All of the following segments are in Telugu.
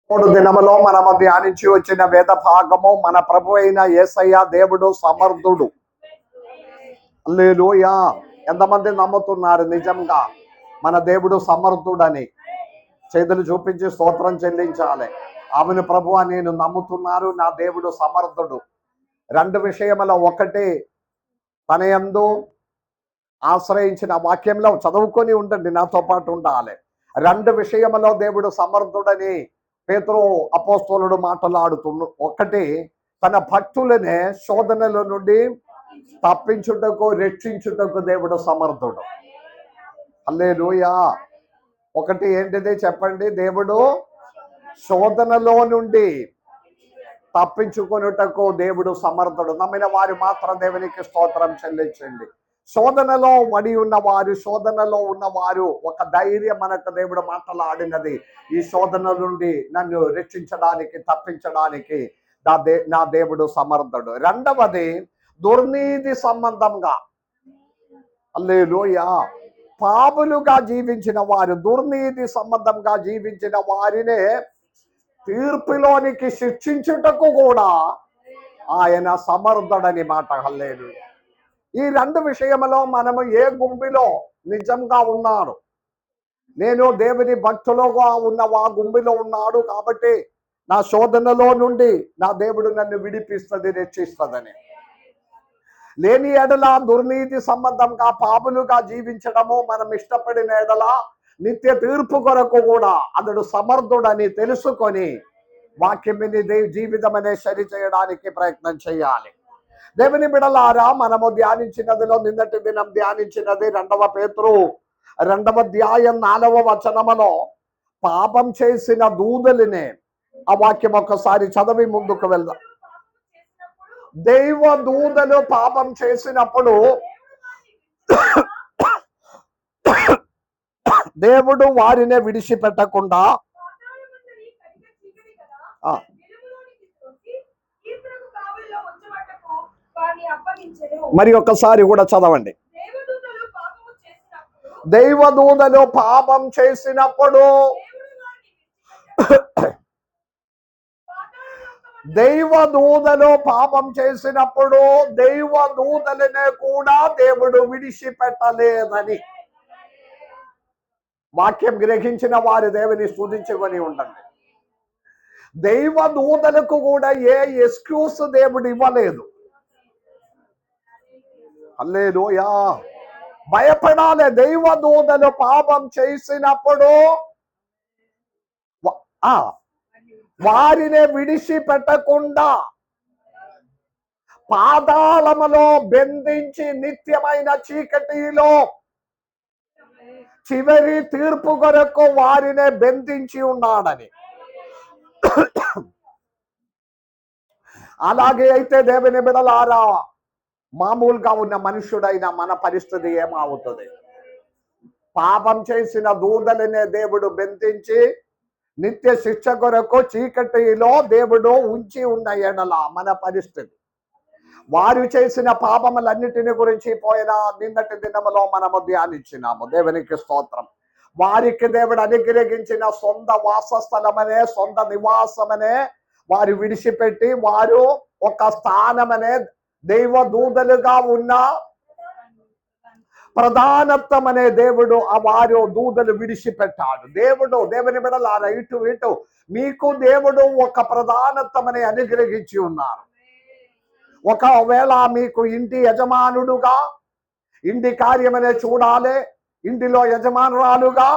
మూడు దినములో మనము ధ్యానించి వచ్చిన వేద భాగము మన ప్రభు అయిన యేసయ్య దేవుడు సమర్థుడు. హల్లెలూయా. ఎంతమంది నమ్ముతున్నారు నిజంగా మన దేవుడు సమర్థుడని? చేతులు చూపించి స్తోత్రం చెల్లించాలి. ఆమెను ప్రభు నేను నమ్ముతున్నారు, నా దేవుడు సమర్థుడు. రెండు విషయములో, ఒకటి తన యందు ఆశ్రయించిన వాక్యంలో చదువుకొని ఉండండి, నాతో పాటు ఉండాలి. రెండు విషయములో దేవుడు సమర్థుడని పేతురు అపోస్తలుడు మాట్లాడుతున్నాడు. ఒకటి, తన భక్తులనే శోధనల నుండి తప్పించుటకు, రక్షించుటకు దేవుడు సమర్థుడు. హల్లెలూయా. ఒకటి ఏంటిది చెప్పండి? దేవుడు శోధనలో నుండి తప్పించుకొనుటకు దేవుడు సమర్థుడు. నమ్మిన వారు మాత్రం దేవునికి స్తోత్రం చెల్లించండి. శోధనలో పడి ఉన్నవారు, శోధనలో ఉన్నవారు ఒక ధైర్యం మనకు దేవుడు మాట్లాడినది. ఈ శోధన నుండి నన్ను రక్షించడానికి, తప్పించడానికి నా దేవుడు సమర్థుడు. రెండవది, దుర్నీతి సంబంధంగా, హల్లెలూయా, పాపులుగా జీవించిన వారు, దుర్నీతి సంబంధంగా జీవించిన వారినే తీర్పులోనికి శిక్షించుటకు కూడా ఆయన సమర్థుడని మాట. హల్లెలూయా. ఈ రెండు విషయములో మనము ఏ గుంపులో నిజంగా ఉన్నాడు? నేను దేవుని భక్తులుగా ఉన్న ఆ గుంపులో ఉన్నాడు కాబట్టి నా శోధనలో నుండి నా దేవుడు నన్ను విడిపిస్తుంది, రక్షిస్తుందని. లేని ఎడల దుర్నీతి సంబంధంగా పాపులుగా జీవించడము మనం ఇష్టపడిన ఎడల నిత్య తీర్పు కొరకు కూడా అతడు సమర్థుడని తెలుసుకొని వాక్యం జీవితం అనే సరి చేయడానికి ప్రయత్నం చేయాలి. దేవుని బిడలారా, మనము ధ్యానించినదిలో నిన్నటి దినం ధ్యానించినది 2 పేతురు 2వ అధ్యాయం 4వ వచనములో పాపం చేసిన దూదలినే. ఆ వాక్యం ఒక్కసారి చదివి ముందుకు వెళ్దాం. దైవ దూదలు పాపం చేసినప్పుడు దేవుడు వారిని విడిచిపెట్టకుండా మరి ఒక్కసారి కూడా చదవండి. దైవదూతలు పాపం చేసినప్పుడు దైవదూతలు పాపం చేసినప్పుడు దైవదూతలనే కూడా దేవుడు విడిచిపెట్టలేదని. వాక్యం గ్రహించిన వారు దేవుని స్తుతించుకొని ఉండండి. దైవదూతలకు కూడా ఏ ఎక్స్క్యూజ్ దేవుడు ఇవ్వలేదు. హల్లెలూయా. భయపడాలి. దైవదూతలు పాపం చేసినప్పుడు వారిని విడిచిపెట్టకుండా పాతాళములో బంధించి నిత్యమైన చీకటిలో చివరి తీర్పు కొరకు వారిని బంధించి ఉన్నాడని. అలాగే అయితే దేవుని బిడలారా, మామూలుగా ఉన్న మనుషుడైన మన పరిస్థితి ఏమవుతుంది? పాపం చేసిన దూతలనే దేవుడు బంధించి నిత్య శిక్ష కొరకు చీకటిలో దేవుడు ఉంచి ఉన్న ఎడల మన పరిస్థితి. వారు చేసిన పాపములన్నిటిని గురించి పోయిన నిన్నటి దినములో మనము ధ్యానించినాము. దేవునికి స్తోత్రం. వారికి దేవుడు అనుగ్రహించిన సొంత వాసస్థలమనే, సొంత నివాసమనే వారు విడిచిపెట్టి వారు ఒక స్థానమనే దైవదూతలుగా ఉన్న ప్రధానత్వం అనే దేవుడు ఆ వారు దూతలు విడిచిపెట్టాడు. దేవుని బిడలారా, ఇటు మీకు దేవుడు ఒక ప్రధానత్వం అనే అనుగ్రహించి ఉన్నారు. ఒకవేళ మీకు ఇంటి యజమానుడుగా, ఇంటి కార్యమనే చూడాలి, ఇంటిలో యజమానురాలుగా,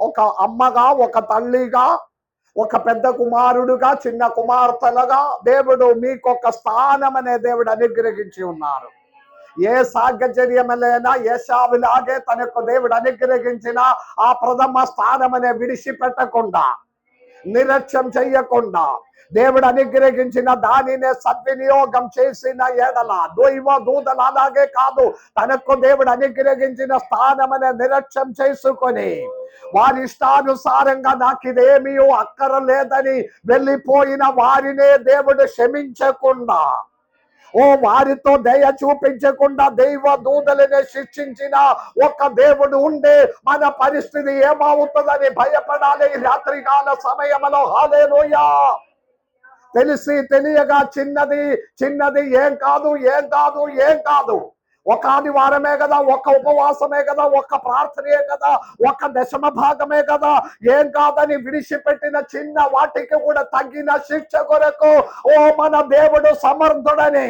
ఒక అమ్మగా, ఒక తల్లిగా, ఒక పెద్ద కుమారుడుగా, చిన్న కుమార్తెలుగా దేవుడు మీకు ఒక స్థానం అనే దేవుడు అనుగ్రహించి ఉన్నారు. ఏ సాహచర్యమలైనా ఏశావులాగే తనకు దేవుడు అనుగ్రహించిన ఆ ప్రథమ స్థానం అనే విడిచిపెట్టకుండా, నిర్లక్ష్యం చెయ్యకుండా దేవుడు అనుగ్రహించిన దానినే సద్వినియోగం చేసిన ఎడల దైవదూతలు అలాగే కాదు, తనకు దేవుడు అనుగ్రహించిన స్థానం అనే నిర్లక్ష్యం చేసుకొని వారి ఇష్టానుసారంగా నాకు ఇదేమీ అక్కరలేదని వెళ్ళిపోయిన వారినే దేవుడు క్షమించకుండా ఓ వారితో దయ చూపించకుండా దైవ దూతలనే శిక్షించిన ఒక దేవుడు ఉండే మన పరిస్థితి ఏమవుతుందని భయపడాలి ఈ రాత్రికాల సమయంలో. హల్లెలూయా. తెలిసి తెలియగా చిన్నది చిన్నది ఏం కాదు, ఏం కాదు, ఏం కాదు. ఒక ఆదివారమే కదా, ఒక ఉపవాసమే కదా, ఒక ప్రార్థనే కదా, ఒక దశమ భాగమే కదా, ఏం కాదని విడిచిపెట్టిన చిన్న వాటికి కూడా తగ్గిన శిక్ష కొరకు ఓ మన దేవుడు సమర్థుడని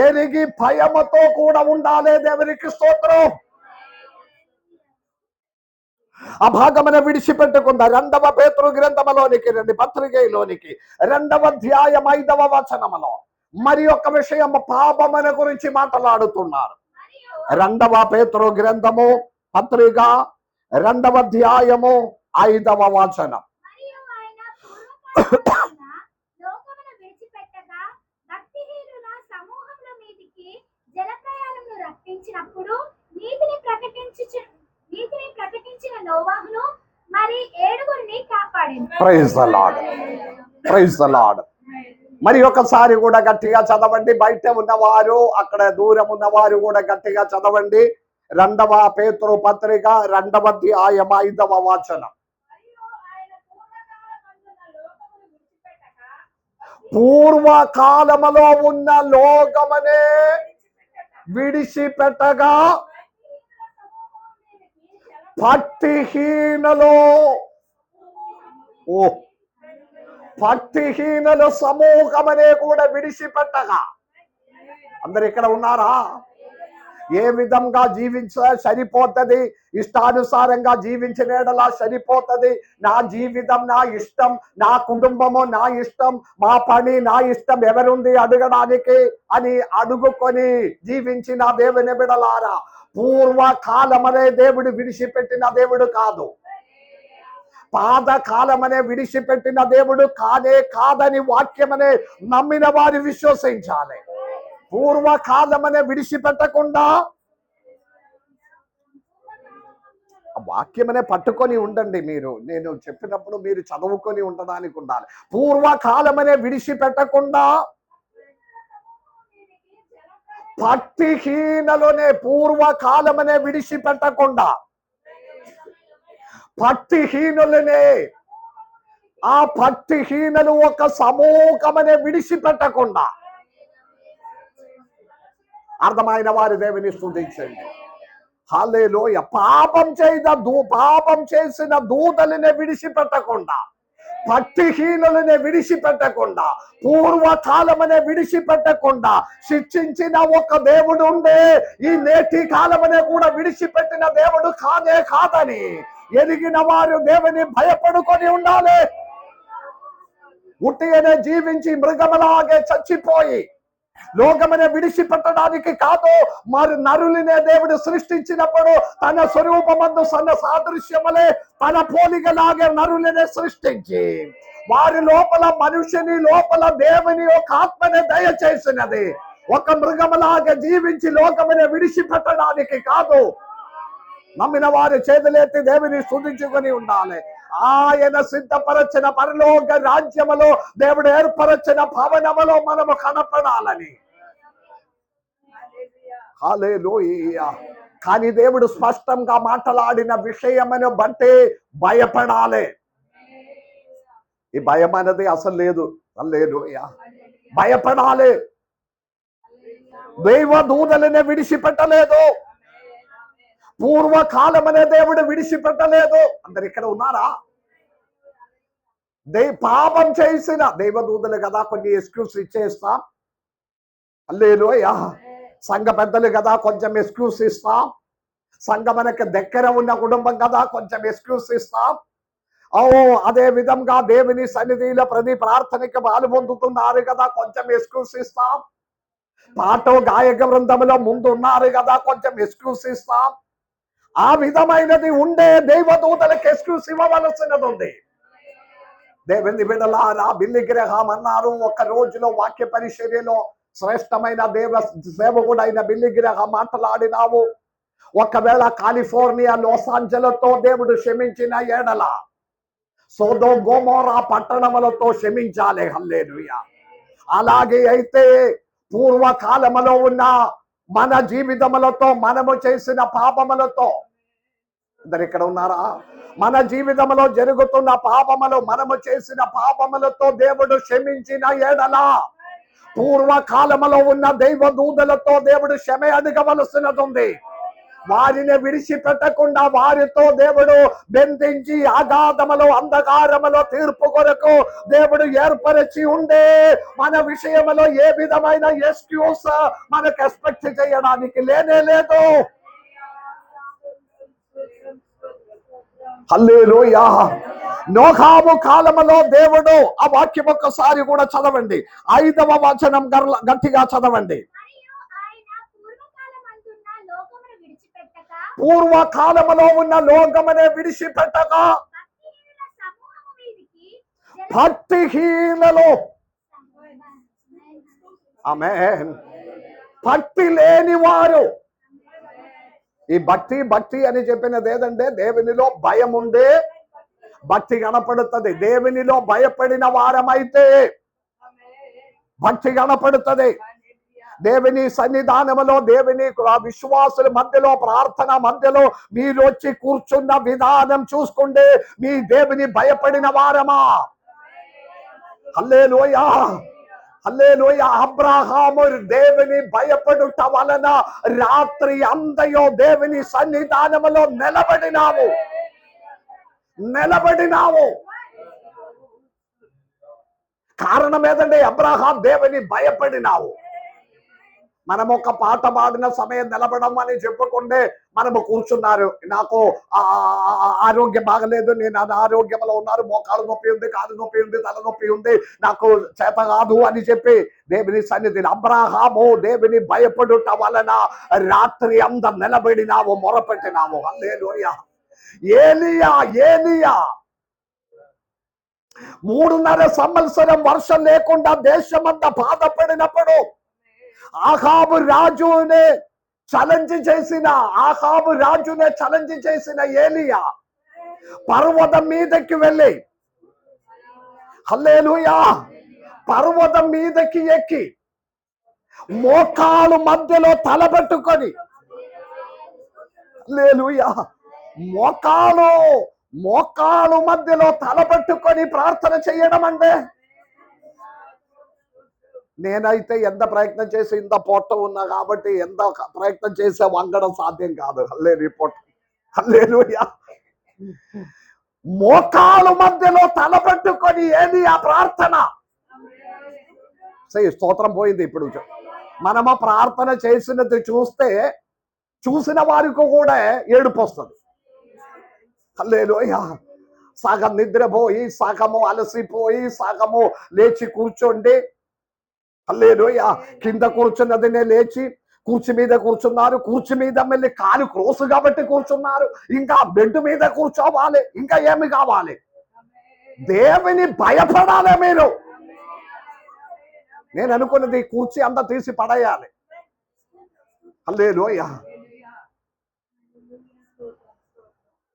ఎరిగి భయముతో కూడా ఉండాలి. దేవునికి స్తోత్రం. ఆ భాగమున విడిచిపెట్టకుండా 2వ పేతురు గ్రంథములోనికి రండి, పత్రికలోనికి 2వ అధ్యాయం 5వ వచనములో మరి ఒక విషయం పాపమున గురించి మాట్లాడుతున్నారు. 2వ పేతురు గ్రంథము పత్రిక 2వ అధ్యాయము 5వ వచనం. Praise the Lord, praise the Lord. మరి ఒకసారి కూడా గట్టిగా చదవండి. బయట ఉన్నవారు, అక్కడ దూరం ఉన్నవారు కూడా గట్టిగా చదవండి. 2వ పేతురు పత్రిక 2వ అధ్యాయం 5వ వచనం. పూర్వకాలములో ఉన్న లోకమనే విడిచిపెట్టగా భక్తిహీనలో భక్తిహీనుల సమూహమనే కూడా విడిచిపెట్టగా. అందరు ఇక్కడ ఉన్నారా? ఏ విధంగా జీవించ సరిపోతుంది? ఇష్టానుసారంగా జీవించినలా సరిపోతుంది. నా జీవితం నా ఇష్టం, నా కుటుంబము నా ఇష్టం, మా పని నా ఇష్టం, ఎవరుంది అడగడానికి అని అడుగుకొని జీవించిన దేవుని బిడలారా, పూర్వకాలమనే దేవుడు విడిచిపెట్టిన దేవుడు కాదు. పాదకాలమనే విడిచిపెట్టిన దేవుడు కానే కాదని వాక్యమనే నమ్మిన వారు విశ్వసించాలి. పూర్వకాలమనే విడిచిపెట్టకుండా వాక్యమనే పట్టుకొని ఉండండి. మీరు నేను చెప్పినప్పుడు మీరు చదువుకొని ఉండడానికి ఉండాలి. పూర్వకాలమనే విడిచిపెట్టకుండా భక్తిహీనలోనే, పూర్వకాలమనే విడిచిపెట్టకుండా భక్తిహీనులనే, ఆ భక్తిహీనులు ఒక సమూహమనే విడిచిపెట్టకుండా. అర్థమైన వారి దేవుని స్తుతించండి. హల్లెలూయా. పాపం చేసిన దూతలనే విడిచిపెట్టకుండా, భక్తిహీనులనే విడిచిపెట్టకుండా, పూర్వకాలమనే విడిచిపెట్టకుండా శిక్షించిన ఒక దేవుడు ఉండే ఈ నేటి కాలమనే కూడా విడిచిపెట్టిన దేవుడు కాదే కాదని ఎరిగిన వారు దేవుని భయపడుకొని ఉండాలి. ఉట్టిగానే జీవించి మృగములాగే చచ్చిపోయి లోకమనే విడిచిపెట్టడానికి కాదు. మరి నరులనే దేవుడు సృష్టించినప్పుడు తన స్వరూపమందు తన సాదృశ్యములే తన పోలికలాగే నరులనే సృష్టించి వారి లోపల మనుషుని లోపల దేవుని ఒక ఆత్మనే దయచేసినది. ఒక మృగములాగా జీవించి లోకమనే విడిచిపెట్టడానికి కాదు. నమ్మిన వారి చేతులెత్తి దేవుని స్తుతించుకొని ఉండాలి. ఆయన సిద్ధపరచిన పరలోక రాజ్యములో దేవుడు ఏర్పరచిన భవనములో మనము కనపడాలని. హల్లెలూయా. కానీ దేవుడు స్పష్టంగా మాట్లాడిన విషయమును బట్టి భయపడాలి. ఈ భయం అనేది అసలు లేదు. హల్లెలూయా. భయపడాలి. దైవ దూతలనే విడిచిపెట్టలేదు. పూర్వకాలమనే దేవుడు విడిచిపెట్టలేదు. అందరు ఇక్కడ ఉన్నారా? పాపం చేసిన దైవదూతలు కదా, కొన్ని ఎక్స్క్యూజ్ ఇచ్చేస్తాం. హల్లెలూయా. సంఘ పెద్దలు కదా, కొంచెం ఎక్స్క్యూజ్ ఇస్తాం. సంఘ మనకి దగ్గర ఉన్న కుటుంబం కదా, కొంచెం ఎక్స్క్యూజ్ ఇస్తాం. అదే విధంగా దేవుని సన్నిధిలో ప్రతి ప్రార్థనకి పాల్పొందుతున్నారు కదా, కొంచెం ఎక్స్క్యూజ్ ఇస్తాం. పాట గాయక బృందంలో ముందు ఉన్నారు కదా, కొంచెం ఎక్స్క్యూజ్ ఇస్తాం. ఆ విధమైనది ఉండే దైవదూతలకు ఎక్స్క్యూజ్ ఇవ్వవలసినది ఉంది. దేవుని బిడ్డలారా, బిల్లి గ్రహం అన్నారు ఒక రోజులో వాక్య పరిచర్యలో శ్రేష్టమైన దేవ సేవకుడైన బిల్లి గ్రహం మాట్లాడినావు. ఒకవేళ కాలిఫోర్నియా లాస్ ఏంజెలస్తో దేవుడు క్షమించిన ఎడల సొదొమ గొమొర్రా పట్టణములతో క్షమించాలి. హల్లెలూయా. అలాగే అయితే పూర్వకాలములో ఉన్న మన జీవితములతో, మనము చేసిన పాపములతో, అందరు ఇక్కడ ఉన్నారా? మన జీవితంలో జరుగుతున్న పాపములు, మనము చేసిన పాపములతో దేవుడు క్షమించిన ఎడల, పూర్వకాలములో ఉన్న దైవ దూతలతో దేవుడు క్షమ అడగవలసినది ఉంది. వారిని విడిచిపెట్టకుండా వారితో దేవుడు బెందించి అగాధములో, అంధకారములో తీర్పు కొరకు దేవుడు ఏర్పరిచి ఉండే మన విషయంలో ఏ విధమైన ఎక్స్క్యూస్ మనకు ఎక్స్పెక్ట్ చేయడానికి లేనే లేదు. హల్లెలూయా. నోహాము కాలములో దేవుడు, ఆ వాక్యం ఒక్కసారి కూడా చదవండి, 5వ వచనం గట్టిగా చదవండి. పూర్వకాలములో ఉన్న లోకమునే విడిచిపెట్టగా భక్తిహీనులు, ఆమేన్, భక్తి లేని వారు. ఈ భక్తి అని చెప్పినది ఏదంటే, దేవునిలో భయం ఉండే భక్తి కనపడుతుంది. దేవునిలో భయపడిన వారమైతే భక్తి కనపడుతుంది. దేవుని సన్నిధానములో, దేవుని విశ్వాసుల మధ్యలో, ప్రార్థన మధ్యలో మీరు వచ్చి కూర్చున్న విధానం చూసుకుంటే మీ దేవుని భయపడిన వారమా? హల్లెలూయా, హల్లెలూయా. అబ్రహాము దేవుని భయపడుట వలన రాత్రి అంతయో దేవుని సన్నిధానములో నిలబడినావు. కారణం ఏదంటే, అబ్రహాం దేవుని భయపడినావు. మనం ఒక పాట పాడిన సమయం నిలబడం అని చెప్పుకుంటే మనము కూర్చున్నారు, నాకు ఆరోగ్యం బాగలేదు, నేను అనారోగ్యంలో ఉన్నారు, మోకాలు నొప్పి ఉంది, కాలు నొప్పి ఉంది, తలనొప్పి ఉంది, నాకు చేత కాదు అని చెప్పి దేవుని సన్నిధిని, అబ్రహాము దేవుని భయపడుట వలన రాత్రి అంత నిలబడినావు, మొరపెట్టినావు. హల్లెలూయా. ఏలియా 3.5 సంవత్సరం వర్షం లేకుండా దేశమంతా బాధపడినప్పుడు ఆహాబు రాజునే ఛాలెంజ్ చేసిన ఏలియా పర్వతం మీదకి వెళ్ళి, హల్లెలూయా, పర్వతం మీదకి ఎక్కి మోకాలు మధ్యలో తలబెట్టుకొని, హల్లెలూయా, మోకాలు మధ్యలో తలబెట్టుకొని ప్రార్థన చేయడం అంటే, నేనైతే ఎంత ప్రయత్నం చేసి, ఇంత పొట్ట ఉన్నా కాబట్టి ఎంత ప్రయత్నం చేసే వంగడం సాధ్యం కాదు. హల్లెలూయా. మోకాలు మధ్యలో తలబెట్టుకొని ఏది ఆ ప్రార్థన? స్తోత్రం పోయింది. ఇప్పుడు మనము ప్రార్థన చేసినది చూసిన వారికి కూడా ఏడుపు వస్తుంది. హల్లెలూయా. సగం నిద్రపోయి, సగము అలసిపోయి, సగము లేచి కూర్చోండి, హల్లెలూయా, కింద కూర్చున్నదినే లేచి కుర్చీ మీద కూర్చున్నారు, కుర్చీ మీద మళ్ళీ కాలు క్రోసు కాబట్టి కూర్చున్నారు, ఇంకా బెడ్ మీద కూర్చోవాలి, ఇంకా ఏమి కావాలి? దేవుని భయపడాలి మీరు. నేను అనుకున్నది కుర్చీ అంతా తీసి పడేయాలి. హల్లెలూయా.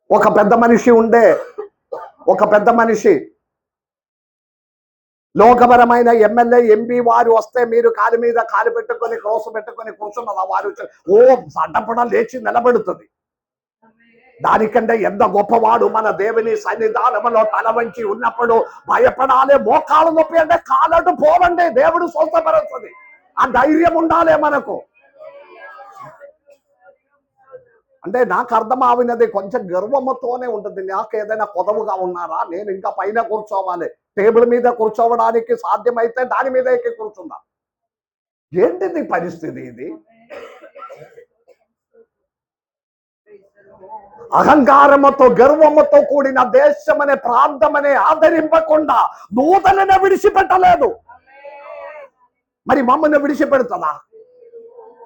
ఒక పెద్ద మనిషి లోకపరమైన ఎమ్మెల్యే, ఎంపీ వారు వస్తే మీరు కాలు మీద కాలు పెట్టుకొని, క్రోసు పెట్టుకొని కూర్చున్నదా? వారు అడ్డపడ లేచి నిలబడుతుంది. దానికంటే ఎంత గొప్పవాడు మన దేవుని సన్నిధానంలో తల వంచి ఉన్నప్పుడు భయపడాలి. మోకాలు నొప్పి అంటే కాలటు పోవండి, దేవుడు స్వస్థపరుస్తుంది. ఆ ధైర్యం ఉండాలి మనకు. అంటే నాకు అర్థం ఆవినది కొంచెం గర్వముతోనే ఉంటుంది. నాకు ఏదైనా కొదవుగా ఉన్నారా, నేను ఇంకా పైన కూర్చోవాలి, టేబుల్ మీద కూర్చోవడానికి సాధ్యమైతే దాని మీద ఎక్కి కూర్చుందా? ఏంటిది పరిస్థితి? ఇది అహంకారముతో, గర్వముతో కూడిన దేశమనే, ప్రాంతమనే ఆదరింపకుండా దూతలనే విడిచిపెట్టలేదు. మరి మమ్మల్ని విడిచిపెడుతుందా?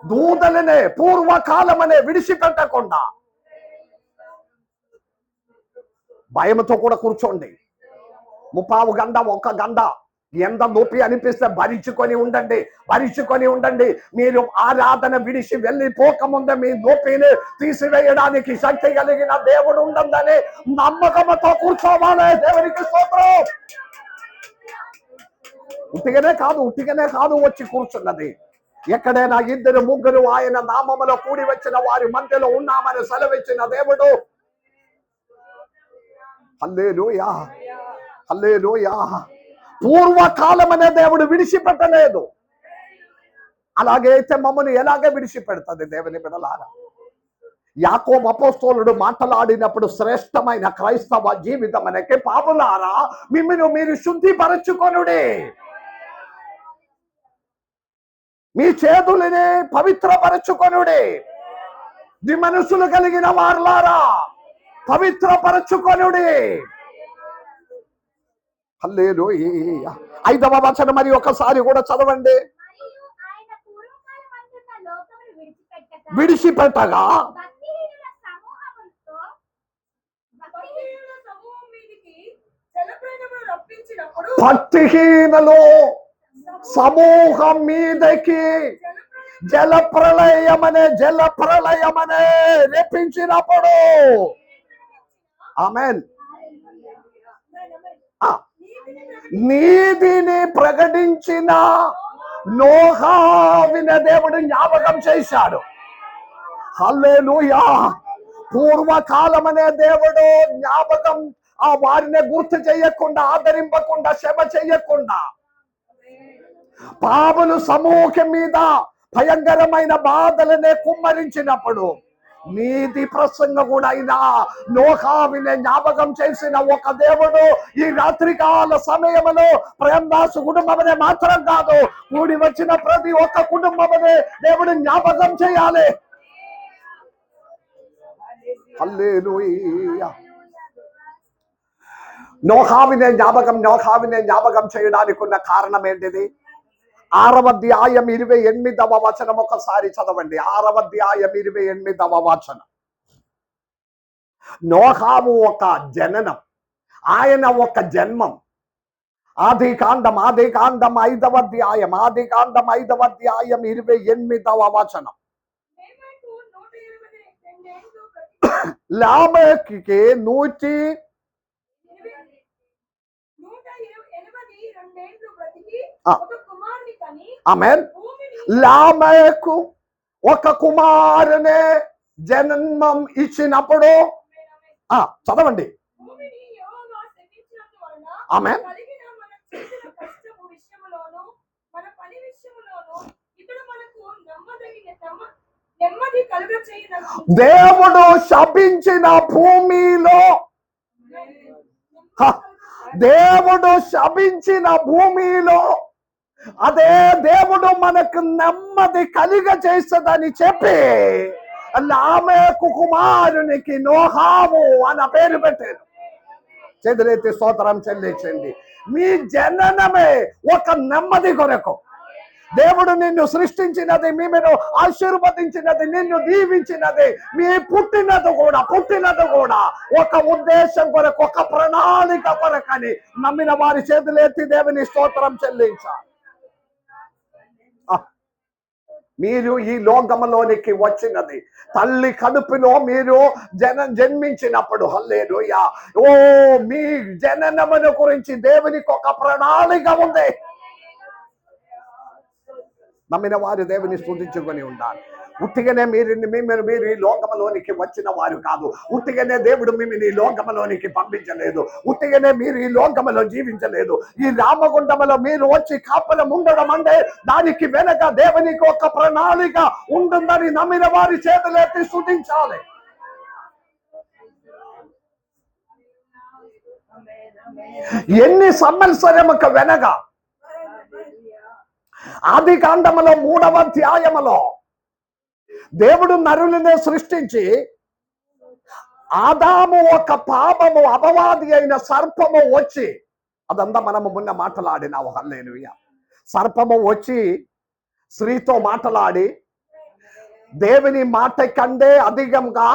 దూతలనే, పూర్వకాలమనే విడిచిపెట్టకుండా భయంతో కూడా కూర్చోండి. 30 గంట, 1 గంట ఎంత నొప్పి అనిపిస్తే భరించుకొని ఉండండి. మీరు ఆరాధన విడిచి వెళ్ళిపోకముందే మీ నొప్పిని తీసివేయడానికి శక్తి కలిగిన దేవుడు ఉందని నమ్మకంతో కూర్చోవాలి. దేవునికి స్తోత్రం. ఉట్టిగానే కాదు వచ్చి కూర్చున్నది. ఎక్కడైనా ఇద్దరు ముగ్గురు ఆయన నామములో కూడి వచ్చిన వారి మధ్యలో ఉన్నామని సెలవిచ్చిన దేవుడు. హల్లెలూయా, హల్లెలూయా. పూర్వకాలం అనే దేవుడు విడిచిపెట్టలేదు. అలాగే అయితే మమ్మల్ని ఎలాగే విడిచిపెడుతుంది దేవుని బిడ్డలారా? యాకోబు అపోస్తలుడు మాట్లాడినప్పుడు శ్రేష్టమైన క్రైస్తవ జీవితం అనకే, పాపులారా మిమ్మల్ని మీరు శుద్ధిపరచుకొనుడి, మీ చేతులని పవిత్రపరచుకొనుడి. ది మనసులు కలిగిన వారులారా పవిత్రపరచుకొనుడి. హల్లెలూయా. 5వ వచనం మరి ఒకసారి కూడా చదవండి. విడిచిపెట్టగా భక్తిహీనలో సమూహం మీదకి జలప్రళయమనే రేపించినప్పుడు, ఆమేన్, నీతిని ప్రకటించిన నోహావిన దేవుడు జ్ఞాపకం చేశాడు. హల్లెలూయా. పూర్వకాలం అనే దేవుడు జ్ఞాపకం ఆ వారిని గుర్తు చేయకుండా, ఆదరింపకుండా, క్షమ చేయకుండా పాపులు సమూహం మీద భయంకరమైన బాధలనే కుమ్మరించినప్పుడు నీతి ప్రసంగం కూడా అయినా నోహావిని జ్ఞాపకం చేసిన ఒక దేవుడు ఈ రాత్రికాల సమయంలో ప్రేమదాసు కుటుంబమనే మాత్రం కాదు, కూడి వచ్చిన ప్రతి ఒక్క కుటుంబమనే దేవుడు జ్ఞాపకం చేయాలి. హల్లెలూయా. నోహావిని జ్ఞాపకం చేయడానికి ఉన్న కారణం ఏంటిది? 6వ అధ్యాయం 28వ వచనం ఒకసారి చదవండి. 6వ అధ్యాయం 28వ వచనం. నోహాము ఒక జననం, ఆయన ఒక జన్మం. ఆదికాండం 5వ అధ్యాయం 28వ వచనం. లామెకుకి 182 ఆమేన్. లామెకు ఒక కుమారునే జన్మం ఇచ్చినప్పుడు, చదవండి. ఆమేన్. దేవుడు శపించిన భూమిలో అదే దేవుడు మనకు నెమ్మది కలిగ చేస్తుందని చెప్పి లామెకు కుమారునికి నోహాము అన్న పేరు పెట్టారు. చేతులెత్తి స్తోత్రం చెల్లించండి. మీ జననమే ఒక నెమ్మది కొరకు. దేవుడు నిన్ను సృష్టించినది, మిమ్మల్ని ఆశీర్వదించినది, నిన్ను దీవించినది, మీ పుట్టినది కూడా ఒక ఉద్దేశం కొరకు, ఒక ప్రణాళిక కొరకని నమ్మిన వారి చేతులెత్తి దేవుని స్తోత్రం చెల్లించాలి. మీరు ఈ లోకములోనికి వచ్చినది తల్లి కడుపులో మీరు జన్మించినప్పుడు, హల్లెలూయా, మీ జననమును గురించి దేవునికి ఒక ప్రణాళిక ఉంది. నమ్మిన వారు దేవుని స్తుతించుకొని ఉండాలి. ఉట్టిగానే మీరు ఈ లోకములోనికి వచ్చిన వారు కాదు. ఉట్టిగానే దేవుడు మిమ్మల్ని ఈ లోకములోనికి పంపించలేదు. ఉట్టిగానే మీరు ఈ లోకములో జీవించలేదు. ఈ రామగుండములో మీరు వచ్చి కాపలం ఉండడం అంటే దానికి వెనక దేవునికి ఒక ప్రణాళిక ఉంటుందని నమ్మిన వారి చేతులెత్తి స్తుతించాలి. ఎన్ని సంవత్సరముకు వెనక ఆదికాండములో 3వ అధ్యాయములో దేవుడు నరులను సృష్టించి ఆదాము ఒక పాపము అపవాది అయిన సర్పము వచ్చి, అదంతా మనము మొన్న మాట్లాడినాము. హల్లెలూయా. సర్పము వచ్చి స్త్రీతో మాట్లాడి దేవుని మాట కంటే అధికంగా,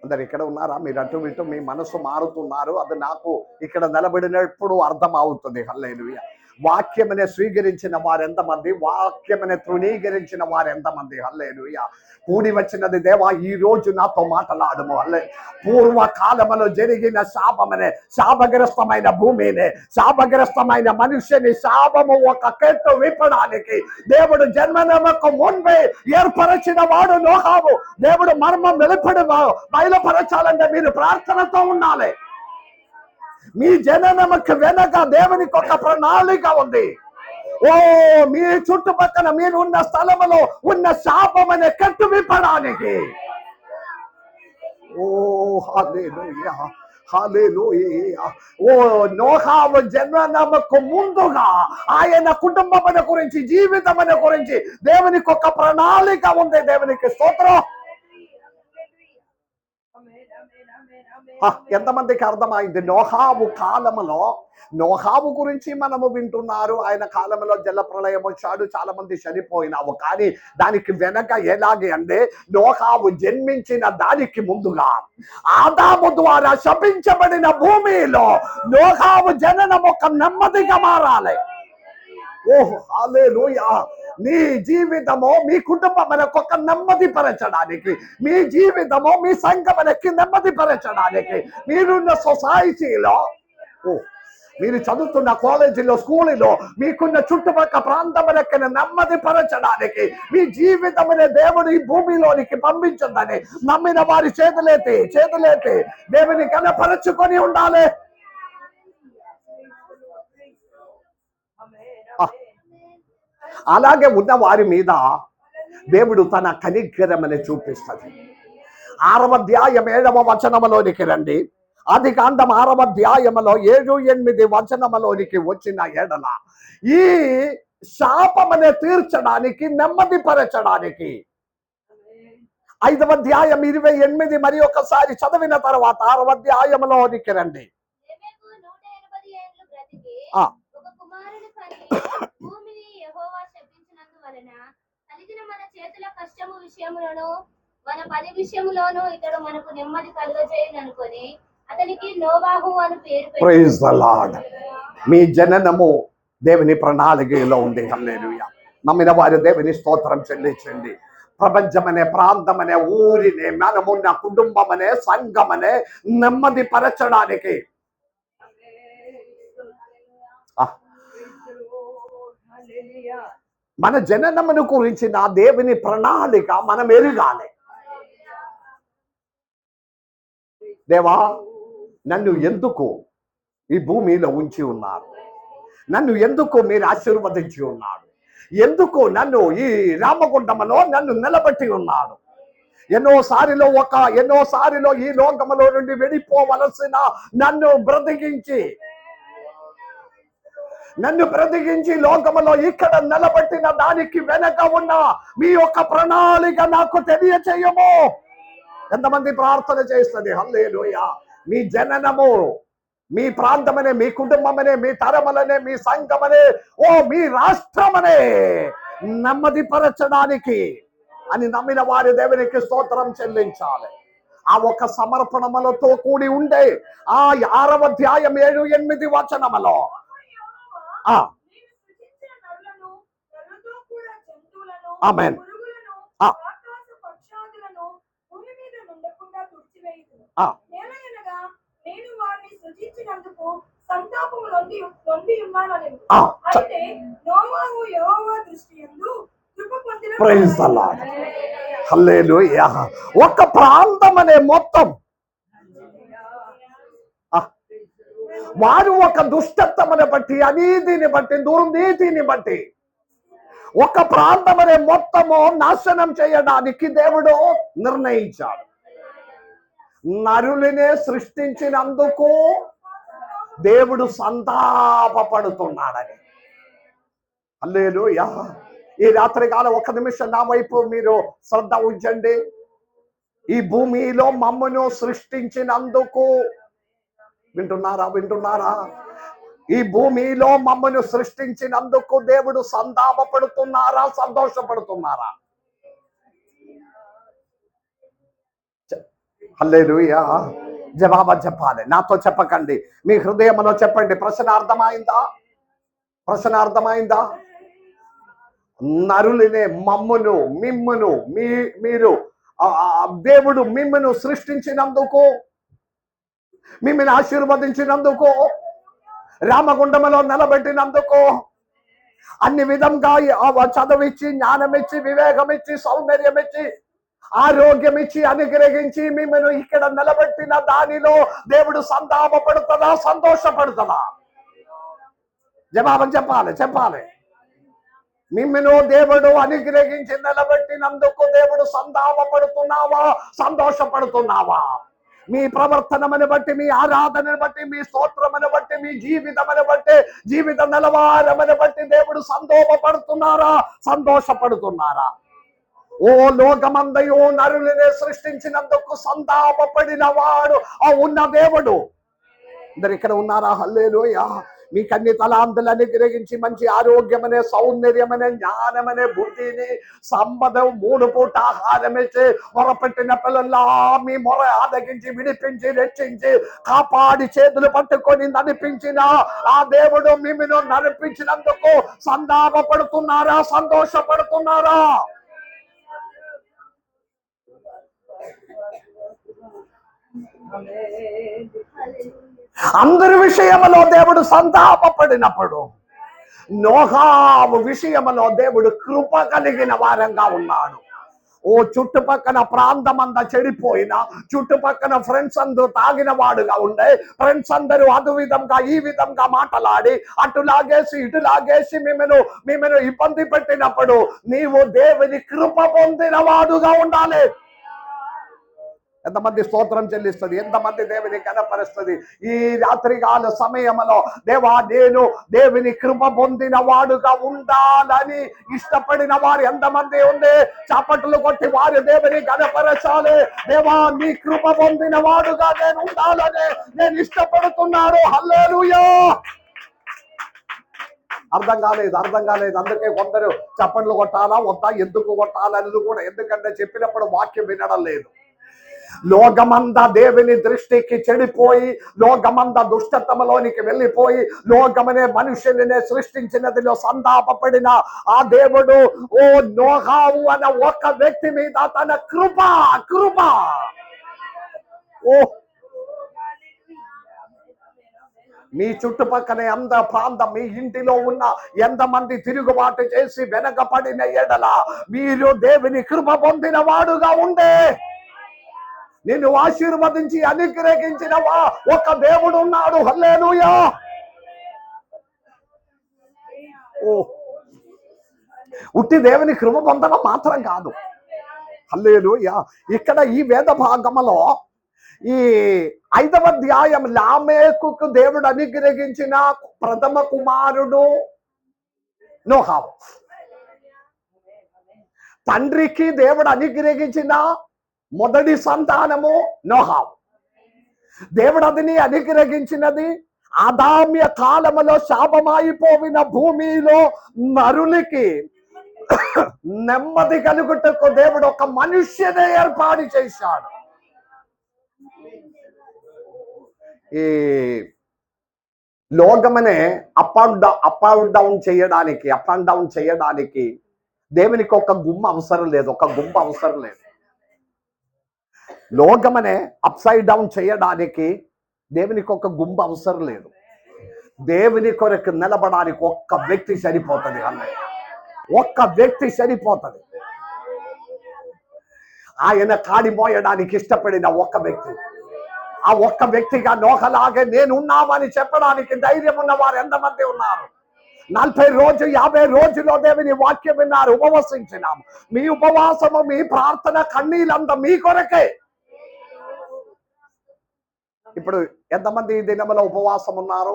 అందరు ఇక్కడ ఉన్నారా? మీరు అటు ఇటు మీ మనసు మారుతున్నారు. అది నాకు ఇక్కడ నిలబడినప్పుడు అర్థం అవుతుంది. హల్లెలూయా. వాక్యమనే స్వీకరించిన వారెంతమంది, వాక్యమనే తృణీకరించిన వారెంతమంది. హల్లెలూయా. కూడి వచ్చినది దేవా, ఈ రోజు నాతో మాట్లాడము. పూర్వకాలములో జరిగిన శాపగ్రస్తమైన భూమిని, శాపగ్రస్తమైన మనుష్యుని శాపము ఒక కెట్టు విప్పడానికి దేవుడు జన్మనకు ముందే ఏర్పరచిన వాడు నోహావు. దేవుడు మర్మం వెలుపడి బయలుపరచాలంటే మీరు ప్రార్థనతో ఉండాలి. మీ జననముకు వెనక దేవునికి ఒక ప్రణాళిక ఉంది. ఓ మీ చుట్టుపక్కల మీరు ఉన్న స్థలములో ఉన్న శాపమనే కట్టు విప్పడానికి. ఓ హల్లెలూయా, హల్లెలూయా. ఓ నోహావు జన్మనముకు ముందుగా ఆయన కుటుంబముల గురించి, జీవితముల గురించి దేవునికి ఒక ప్రణాళిక ఉంది. దేవునికి స్తోత్రం. ఎంతమందికి అర్థమైంది? నోహావు కాలములో, నోహావు గురించి మనము వింటున్నారు. ఆయన కాలంలో జల ప్రళయం వచ్చాడు, చాలా మంది చనిపోయినావు. కానీ దానికి వెనక ఎలాగే అంటే, నోహావు జన్మించిన దానికి ముందుగా ఆదాము ద్వారా శపించబడిన భూమిలో నోహావు జననం ఒక నెమ్మదిగా మారాలి. ఓహ్ హల్లెలూయా. నీ జీవితము, మీ కుటుంబమునకు ఒక నెమ్మది పరచడానికి, మీ జీవితము, మీ సంఘమునకి నెమ్మది పరచడానికి, మీరున్న సొసైటీలో, మీరు చదువుతున్న కాలేజీలో, స్కూల్లో, మీకున్న చుట్టుపక్కల ప్రాంతములకి నెమ్మది పరచడానికి మీ జీవితమునే దేవుడు ఈ భూమిలోనికి పంపించిందని నమ్మిన వారి చేతులేతి దేవుని కనపరచుకొని ఉండాలి. అలాగే ఉన్న వారి మీద దేవుడు తన కనికరమని చూపిస్తుంది. 6వ అధ్యాయం 7వ వచనములోనికి రండి. ఆదికాండం 6వ అధ్యాయములో 7, 8 వచనములోనికి వచ్చిన ఎడల ఈ శాపమనే తీర్చడానికి, నెమ్మది పరచడానికి 5వ అధ్యాయం 28 మరి ఒకసారి చదివిన తర్వాత 6వ అధ్యాయంలోనికి రండి. మన పని విషయములోను ఇతడు మనకు నెమ్మది కలుగజేయననుకొని అతనికి నోవాహు అని పేరు పెట్టాడు. Praise the lord. మీ జననము దేవుని ప్రణాళికలో ఉంది. హల్లెలూయా. నమ్మిన వారు దేవుని స్తోత్రం చెల్లించండి. ప్రపంచమనే, ప్రాంతమనే, ఊరిని, మనమున్న కుటుంబమనే, సంఘమనే నెమ్మది పరచడానికి మన జననమును గురించి నా దేవుని ప్రణాళిక మనం ఎరగాలి. దేవా, నన్ను ఎందుకు ఈ భూమిలో ఉంచి ఉన్నారు? నన్ను ఎందుకు మీరు ఆశీర్వదించి ఉన్నారు? ఎందుకు నన్ను ఈ రామగుండములో నన్ను నిలబెట్టి ఉన్నారు? ఎన్నోసారిలో ఈ లోకములో నుండి వెళ్ళిపోవలసిన నన్ను బ్రతికించి లోకములో ఇక్కడ నిలబెట్టిన దానికి వెనక ఉన్న మీ యొక్క ప్రణాళిక నాకు తెలియచేయము. ఎంతమంది ప్రార్థన చేస్తుంది? హల్లెలూయా. మీ జననము, మీ ప్రాంతమనే, మీ కుటుంబమనే, మీ తరములనే, మీ సంఘమనే, మీ రాష్ట్రమనే నెమ్మది పరచడానికి అని నమ్మిన వారి దేవునికి స్తోత్రం చెల్లించాలి. ఆ ఒక సమర్పణములతో కూడి ఉండే ఆ 6వ అధ్యాయం 7, 8 వచనములో amen. Praise the Lord. Hallelujah. ఒక ప్రాంతం అనే మొత్తం వారు ఒక దుష్టత్వమును బట్టి, అనీతిని బట్టి, దుర్నీతిని బట్టి ఒక ప్రాంతం అనే మొత్తము నాశనం చేయడానికి దేవుడు నిర్ణయించాడు. నరులనే సృష్టించినందుకు దేవుడు సంతాపపడుతున్నాడని. హల్లెలూయా. ఈ రాత్రి కాలం 1 నిమిషం నా వైపు మీరు శ్రద్ధ ఉంచండి. ఈ భూమిలో మమ్మను సృష్టించినందుకు, వింటున్నారా? ఈ భూమిలో మమ్మను సృష్టించినందుకు దేవుడు సంతాపపడుతున్నారా, సంతోషపడుతున్నారా? హల్లెలూయా. జవాబు చెప్పాలి. నాతో చెప్పకండి, మీ హృదయంలో చెప్పండి. ప్రశ్న అర్థమైందా? ప్రశ్న అర్థమైందా? నరులనే మమ్మును మిమ్మును మీరు దేవుడు మిమ్మను సృష్టించినందుకు, మిమ్మల్ని ఆశీర్వదించినందుకు, రామగుండములో నిలబెట్టినందుకు, అన్ని విధంగా చదువిచ్చి, జ్ఞానమిచ్చి, వివేకమిచ్చి, సౌందర్యమిచ్చి, ఆరోగ్యమిచ్చి, అనుగ్రహించి మిమ్మల్ని ఇక్కడ నిలబెట్టిన దానిలో దేవుడు సంతాపపడుతుందా, సంతోషపడుతుందా? జవాబు చెప్పాలి. మిమ్మల్ని దేవుడు అనుగ్రహించి నిలబెట్టినందుకు దేవుడు సంతాపపడుతున్నావా, సంతోషపడుతున్నావా? మీ ప్రవర్తనను బట్టి, మీ ఆరాధనను బట్టి, మీ స్తోత్రమును బట్టి, మీ జీవితమును బట్టి, జీవిత నిలవారమును బట్టి దేవుడు సంతోషపడుతున్నారా, సంతోషపడుతున్నారా? ఓ లోకమందయు నరులనే సృష్టించినందుకు సంతాపపడిన వాడు ఆ ఉన్న దేవుడు. అందరు ఇక్కడ ఉన్నారా? హల్లెలూయా. మీకు అన్ని తలాంతులు అనుగ్రహించి మంచి ఆరోగ్యమనే, సౌందర్యమనే, జ్ఞానమనే, బుద్ధిని, సంపద, 3 పూట ఆహారం ఇచ్చి, మొరపెట్టిన పిల్లల్లా మీ మొర ఆదగించి, విడిపించి, రక్షించి, కాపాడి, చేతులు పట్టుకొని నడిపించిన ఆ దేవుడు మిమ్మల్ని నడిపించినందుకు సంతాపపడుతున్నారా, సంతోషపడుతున్నారా? అందరి విషయంలో దేవుడు సంతాపపడినప్పుడు, నోహావు విషయంలో దేవుడు కృప కలిగిన వారంగా ఉన్నాడు. ఓ చుట్టుపక్కల ప్రాంతం అంతా చెడిపోయినా, చుట్టుపక్కల ఫ్రెండ్స్ అందరూ తాగిన వాడుగా ఉండే, ఫ్రెండ్స్ అందరూ అదు విధంగా ఈ విధంగా మాటలాడి, అటులాగేసి ఇటులాగేసి మిమ్మల్ని ఇబ్బంది పెట్టినప్పుడు నీవు దేవుని కృప పొందిన వాడుగా ఉండాలి. ఎంతమంది స్తోత్రం చెల్లిస్తుంది? ఎంతమంది దేవుని కనపరుస్తుంది? ఈ రాత్రికాల సమయంలో దేవా, నేను దేవుని కృప పొందిన వాడుగా ఉండాలని ఇష్టపడిన వారు ఎంతమంది ఉంది? చప్పట్లు కొట్టి వారు దేవుని కనపరచాలి. దేవా, నీ కృప పొందిన వాడుగా నేను ఉండాలని నేను ఇష్టపడుతున్నాను. హల్లెలూయా. అర్థం కాలేదు. అందుకే కొందరు చప్పట్లు కొట్టాలా వద్దా, ఎందుకు కొట్టాలనేది కూడా, ఎందుకంటే చెప్పినప్పుడు వాక్యం వినడం లేదు. లోకమంతా దేవుని దృష్టికి చెడిపోయి, లోకమంతా దుష్టతమలోనికి వెళ్ళిపోయి, లోకమనే మనుషులనే సృష్టించినదిలో సంతాపపడిన ఆ దేవుడు ఓ నోహావు అన్న ఒక వ్యక్తి మీద తన కృప ఓ మీ చుట్టుపక్కల ఎంత ప్రాంతం, మీ ఇంటిలో ఉన్న ఎంతమంది తిరుగుబాటు చేసి వెనకపడిన ఎడల మీరు దేవుని కృప పొందిన వాడుగా ఉండే, నిన్ను ఆశీర్వదించి అనుగ్రహించిన ఒక దేవుడు ఉన్నాడు. హల్లెలూయా. ఓ ఉట్టి దేవుని కృప పొందడం మాత్రం కాదు. హల్లెలూయా. ఇక్కడ ఈ వేద భాగంలో ఈ 5వ అధ్యాయం లామేకుకు దేవుడు అనుగ్రహించిన ప్రథమ కుమారుడు నోహావు. తండ్రికి దేవుడు అనుగ్రహించిన మొదటి సంతానము నోహావు. దేవుడు అదిని అనుగ్రహించినది ఆదామ్య కాలములో శాపమైపోయిన భూమిలో నరులకి నెమ్మది కలుగుటకు దేవుడు ఒక మనుష్యనే ఏర్పాటు చేశాడు. ఈ లోకమనే అప్ అండ్ డౌన్ చేయడానికి దేవునికి ఒక గుమ్మ అవసరం లేదు, ఒక గుంపు అవసరం లేదు. లోకమనే అప్సైడ్ డౌన్ చేయడానికి దేవునికి ఒక గుంపు అవసరం లేదు. దేవుని కొరకు నిలబడానికి ఒక్క వ్యక్తి సరిపోతుంది. ఒక్క వ్యక్తి సరిపోతుంది. ఆయన కాడి మోయడానికి ఇష్టపడిన ఒక్క వ్యక్తి, ఆ ఒక్క వ్యక్తిగా నోహలాగే నేను ఉన్నామని చెప్పడానికి ధైర్యం ఉన్న వారు ఎంతమంది ఉన్నారు? 40 రోజు 50 రోజుల్లో దేవుని వాక్యం విన్నారు, ఉపవసించినాము. మీ ఉపవాసము, మీ ప్రార్థన, కన్నీళ్ళంతా మీ కొరకే. ఇప్పుడు ఎంతమంది ఈ దినములో ఉపవాసం ఉన్నారు?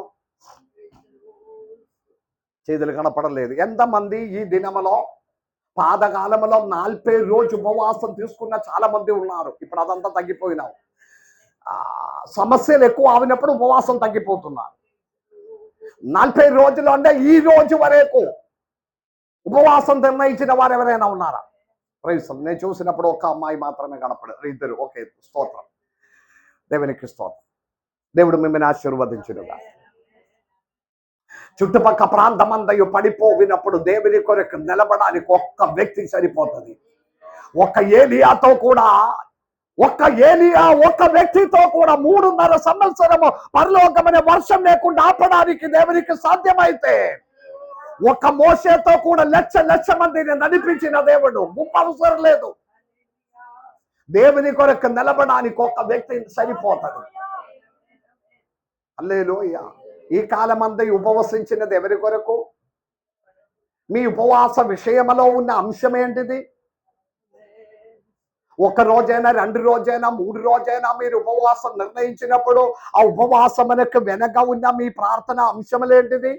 చేతులు కనపడలేదు. ఎంతమంది ఈ దినములో పాదకాలంలో 40 రోజు ఉపవాసం తీసుకున్న చాలా మంది ఉన్నారు. ఇప్పుడు అదంతా తగ్గిపోయినావు. సమస్యలు ఎక్కువ ఆవినప్పుడు ఉపవాసం తగ్గిపోతున్నారు. 40 రోజులు అంటే ఈ రోజు వరకు ఉపవాసం నిర్ణయించిన వారు ఎవరైనా ఉన్నారా? ప్రైజ్. నేను చూసినప్పుడు ఒక అమ్మాయి మాత్రమే కనపడదు, ఇద్దరు. ఓకే, స్తోత్రం, దేవునికి స్తోత్రం. దేవుడు మిమ్మల్ని ఆశీర్వదించునుగా. చుట్టుపక్క ప్రాంతమందయు పడిపోయినప్పుడు దేవుని కొరకు నిలబడానికి ఒక్క వ్యక్తి సరిపోతుంది. ఒక్క ఏలియాతో కూడా ఒక్క వ్యక్తితో కూడా 3.5 సంవత్సరము పరలోకమనే వర్షం లేకుండా ఆపడానికి దేవునికి సాధ్యమైతే, ఒక్క మోషేతో కూడా లక్ష మందిని నడిపించిన దేవుడు గుంపు అవసరం లేదు. దేవుని కొరకు నిలబడానికి ఒక్క వ్యక్తి సరిపోతుంది. హల్లెలూయా. ఈ కాలమంతా ఉపవసించినది ఎవరి కొరకు? మీ ఉపవాస విషయంలో ఉన్న అంశం ఏంటిది? 1 రోజైనా 2 రోజైనా 3 రోజైనా మీరు ఉపవాసం నిర్ణయించినప్పుడు ఆ ఉపవాసమునకు వెనక ఉన్న మీ ప్రార్థన అంశములేంటిది?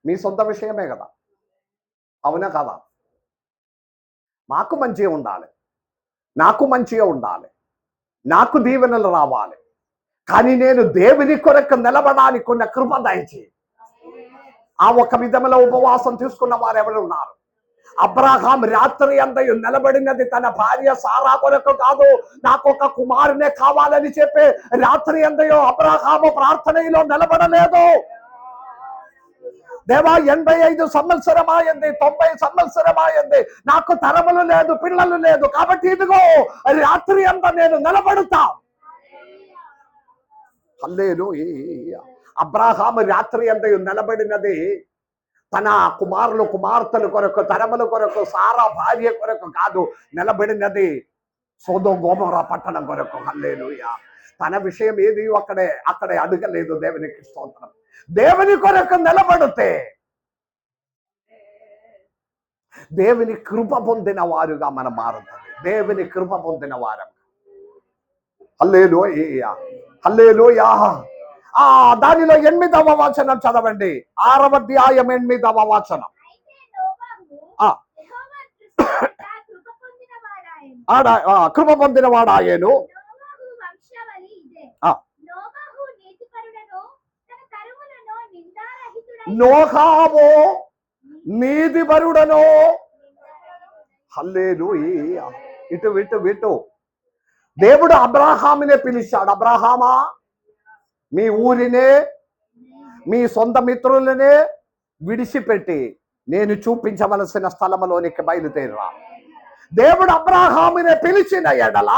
మీ సొంత విషయమే కదా, అవునా కదా? మాకు మంచిగా ఉండాలి, నాకు మంచిగా ఉండాలి, నాకు దీవెనలు రావాలి, కానీ నేను దేవుని కొరకు నిలబడానికి ఉన్న కృప దయచేయి. ఆ ఒక విధముల ఉపవాసం తీసుకున్న వారు ఎవరు ఉన్నారు? అబ్రహాం రాత్రి అంతయు నిలబడినది తన భార్య సారా కొరకు కాదు, నాకు ఒక కుమారునే కావాలని చెప్పి రాత్రి అంతయు అబ్రహాము ప్రార్థనలో నిలబడలేదు. దేవా 85 సంవత్సరమాయింది, 90 సంవత్సరమాయింది, నాకు తరములు లేదు, పిల్లలు లేదు, కాబట్టి ఇదిగో రాత్రి అంతా నేను నిలబడుతా. హల్లెలూయా. అబ్రహాము రాత్రి అంతయు నిలబడినది తన కుమార్తెల కొరకు, తరముల కొరకు, సారా భార్య కొరకు కాదు, నిలబడినది సొదొమ గొమొర్రా పట్టణం కొరకు. హల్లెలూయా. తన విషయం ఏది అక్కడే అడగలేదు. దేవునికి స్తోత్రం. దేవుని కొరకు నిలబడితే దేవుని కృప పొందిన వారుగా మనం మారుతుంది. దేవుని కృప పొందిన వారం. హల్లెలూయా, హల్లెలూయా. దానిలో 8వ వచనం చదవండి. 6వ అధ్యాయం 8వ వచనం. కృప పొందిన వాడాయను. నోహాము నీతిపరుడను. హల్లెలూయా. ఇటు దేవుడు అబ్రహామునే పిలిచాడు. అబ్రహామా, మీ ఊరినే, మీ సొంత మిత్రులనే విడిచిపెట్టి నేను చూపించవలసిన స్థలములోనికి బయలుదేరా. దేవుడు అబ్రహామునే పిలిచిన ఎడల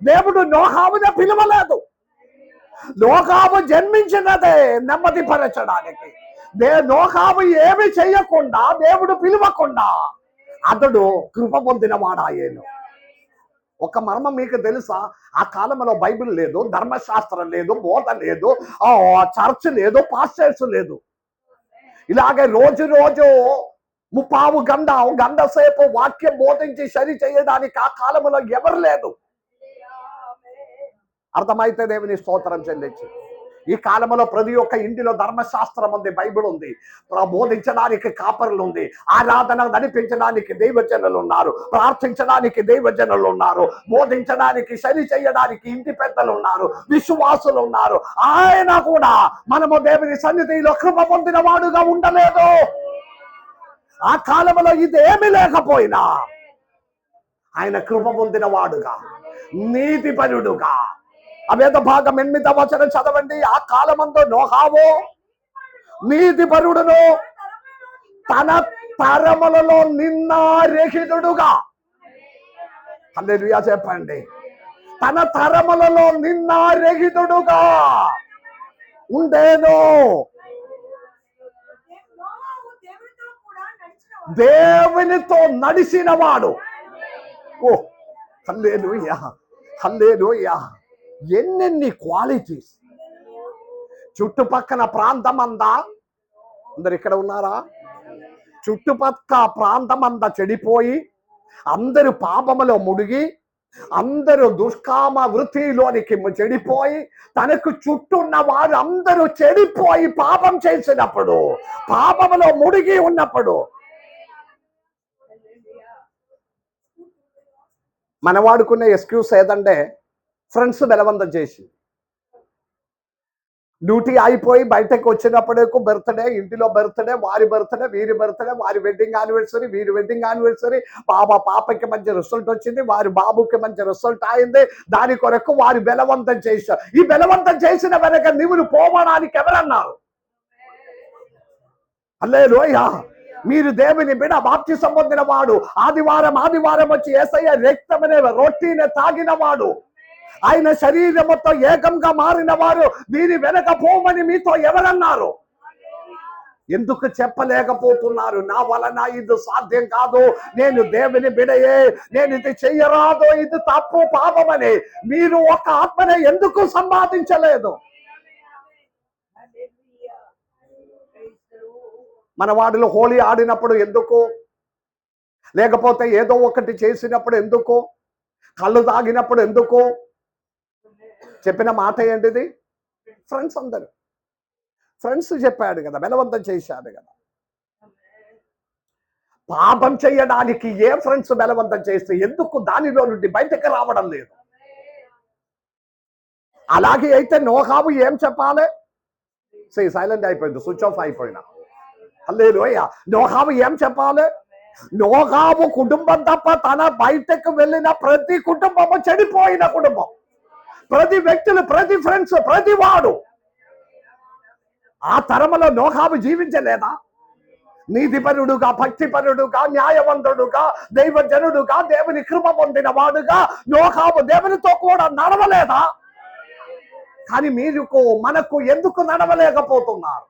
దేవుడు నోహామునే పిలవలేదు. నోహాము జన్మించినదే నెమ్మదిపరచడానికి. నోహాము ఏమి చెయ్యకుండా, దేవుడు పిలవకుండా అతడు కృప పొందిన వాడాయేను. ఒక మర్మం మీకు తెలుసా? ఆ కాలంలో బైబిల్ లేదు, ధర్మశాస్త్రం లేదు, బోధ లేదు, చర్చ్ లేదు, పాస్టర్స్ లేదు. ఇలాగే రోజు 30 గంట సేపు వాక్యం బోధించి సరి చేయడానికి ఆ కాలంలో ఎవరు లేదు. అర్థమైతే దేవుని స్తోత్రం చెల్లించి. ఈ కాలంలో ప్రతి ఒక్క ఇంటిలో ధర్మశాస్త్రం ఉంది, బైబిల్ ఉంది, బోధించడానికి కాపరులు ఉంది, ఆరాధన నడిపించడానికి దైవజనులు ఉన్నారు, ప్రార్థించడానికి దైవజనులు ఉన్నారు, బోధించడానికి సరి చేయడానికి ఇంటి పెద్దలు ఉన్నారు, విశ్వాసులు ఉన్నారు. ఆయన కూడా మనము దేవుని సన్నిధిలో కృప పొందిన వాడుగా ఉండలేదు. ఆ కాలంలో ఇదేమి లేకపోయినా ఆయన కృప పొందిన వాడుగా, నీతిపరుడుగా. వేద భాగం 8వ వచనం చదవండి. ఆ కాలమందు నోహాము నీతిపరుడును, తన తరములలో నిన్నారహితుడుగా. హల్లెలూయా చెప్పండి. తన తరములలో నిన్నారహితుడుగా ఉండేను. దేవునితో నడిచిన వాడు. ఓ హల్లెలూయా, హల్లెలూయా. ఎన్నెన్ని క్వాలిటీస్. చుట్టుపక్కల ప్రాంతమంతా, అందరు ఇక్కడ ఉన్నారా? చుట్టుపక్కల ప్రాంతమంతా చెడిపోయి, అందరూ పాపములో ముడిగి, అందరూ దుష్కామ వృత్తిలోనికి చెడిపోయి, తనకు చుట్టూన్న వారు అందరూ చెడిపోయి పాపం చేసినప్పుడు, పాపములో ముడిగి ఉన్నప్పుడు మన వాడుకునే ఎక్స్క్యూజ్ ఏదంటే ఫ్రెండ్స్ బలవంతం చేసి, డ్యూటీ అయిపోయి బయటకు వచ్చినప్పుడేకు బర్త్డే, ఇంటిలో బర్త్డే, వారి బర్త్డే, వీరి బర్త్డే, వారి వెడ్డింగ్ యానివర్సరీ, వీరి వెడ్డింగ్ యానివర్సరీ, పాపకి మంచి రిజల్ట్ వచ్చింది, వారి బాబుకి మంచి రిజల్ట్ అయింది. దాని కొరకు వారి బలవంతం చేశారు. ఈ బలవంతం చేసిన వెనక నీవులు పోవడానికి ఎవరన్నారు? హల్లెలూయా. మీరు దేవుని బిడ్డ, బాప్తిసం పొందిన వాడు, ఆదివారం వచ్చి యేసయ్య రక్తమనే రొట్టిని తాగిన వాడు, ఆయన శరీరముతో ఏకంగా మారిన వారు, దీని వెనక పోమని మీతో ఎవరన్నారు? ఎందుకు చెప్పలేకపోతున్నారు? నా వలన ఇది సాధ్యం కాదు, నేను దేవుని బిడయే, నేను ఇది చెయ్యరాదు, ఇది తప్పు, పాపమని మీరు ఒక ఆత్మనే ఎందుకు సంపాదించలేదు? మన వాడిలో హోలీ ఆడినప్పుడు ఎందుకు, లేకపోతే ఏదో ఒకటి చేసినప్పుడు ఎందుకు, కళ్ళు తాగినప్పుడు ఎందుకు? చెప్పిన మాట ఏంటిది? ఫ్రెండ్స్, అందరు ఫ్రెండ్స్ చెప్పాడు కదా, బలవంతం చేశాడు కదా. పాపం చేయడానికి ఏ ఫ్రెండ్స్ బలవంతం చేస్తే ఎందుకు దానిలో నుండి బయటకు రావడం లేదు? అలాగే అయితే నోహాబు ఏం చెప్పాలి? సైలెంట్ అయిపోయింది, స్విచ్ ఆఫ్ అయిపోయినా. హల్లెలూయా. నోహాబు ఏం చెప్పాలి? నోహాబు కుటుంబం తప్ప తన బయటకు వెళ్ళిన ప్రతి కుటుంబము చెడిపోయిన కుటుంబం, ప్రతి వ్యక్తులు, ప్రతి ఫ్రెండ్స్, ప్రతి వాడు. ఆ తరములో నోహాబు జీవించలేదా? నీతిపరుడుగా, భక్తిపరుడుగా, న్యాయవంతుడుగా, దైవజనుడుగా, దేవుని కృప పొందిన వాడుగా నోహాబు దేవునితో కూడా నడవలేదా? కానీ మనకు ఎందుకు నడవలేకపోతున్నారు?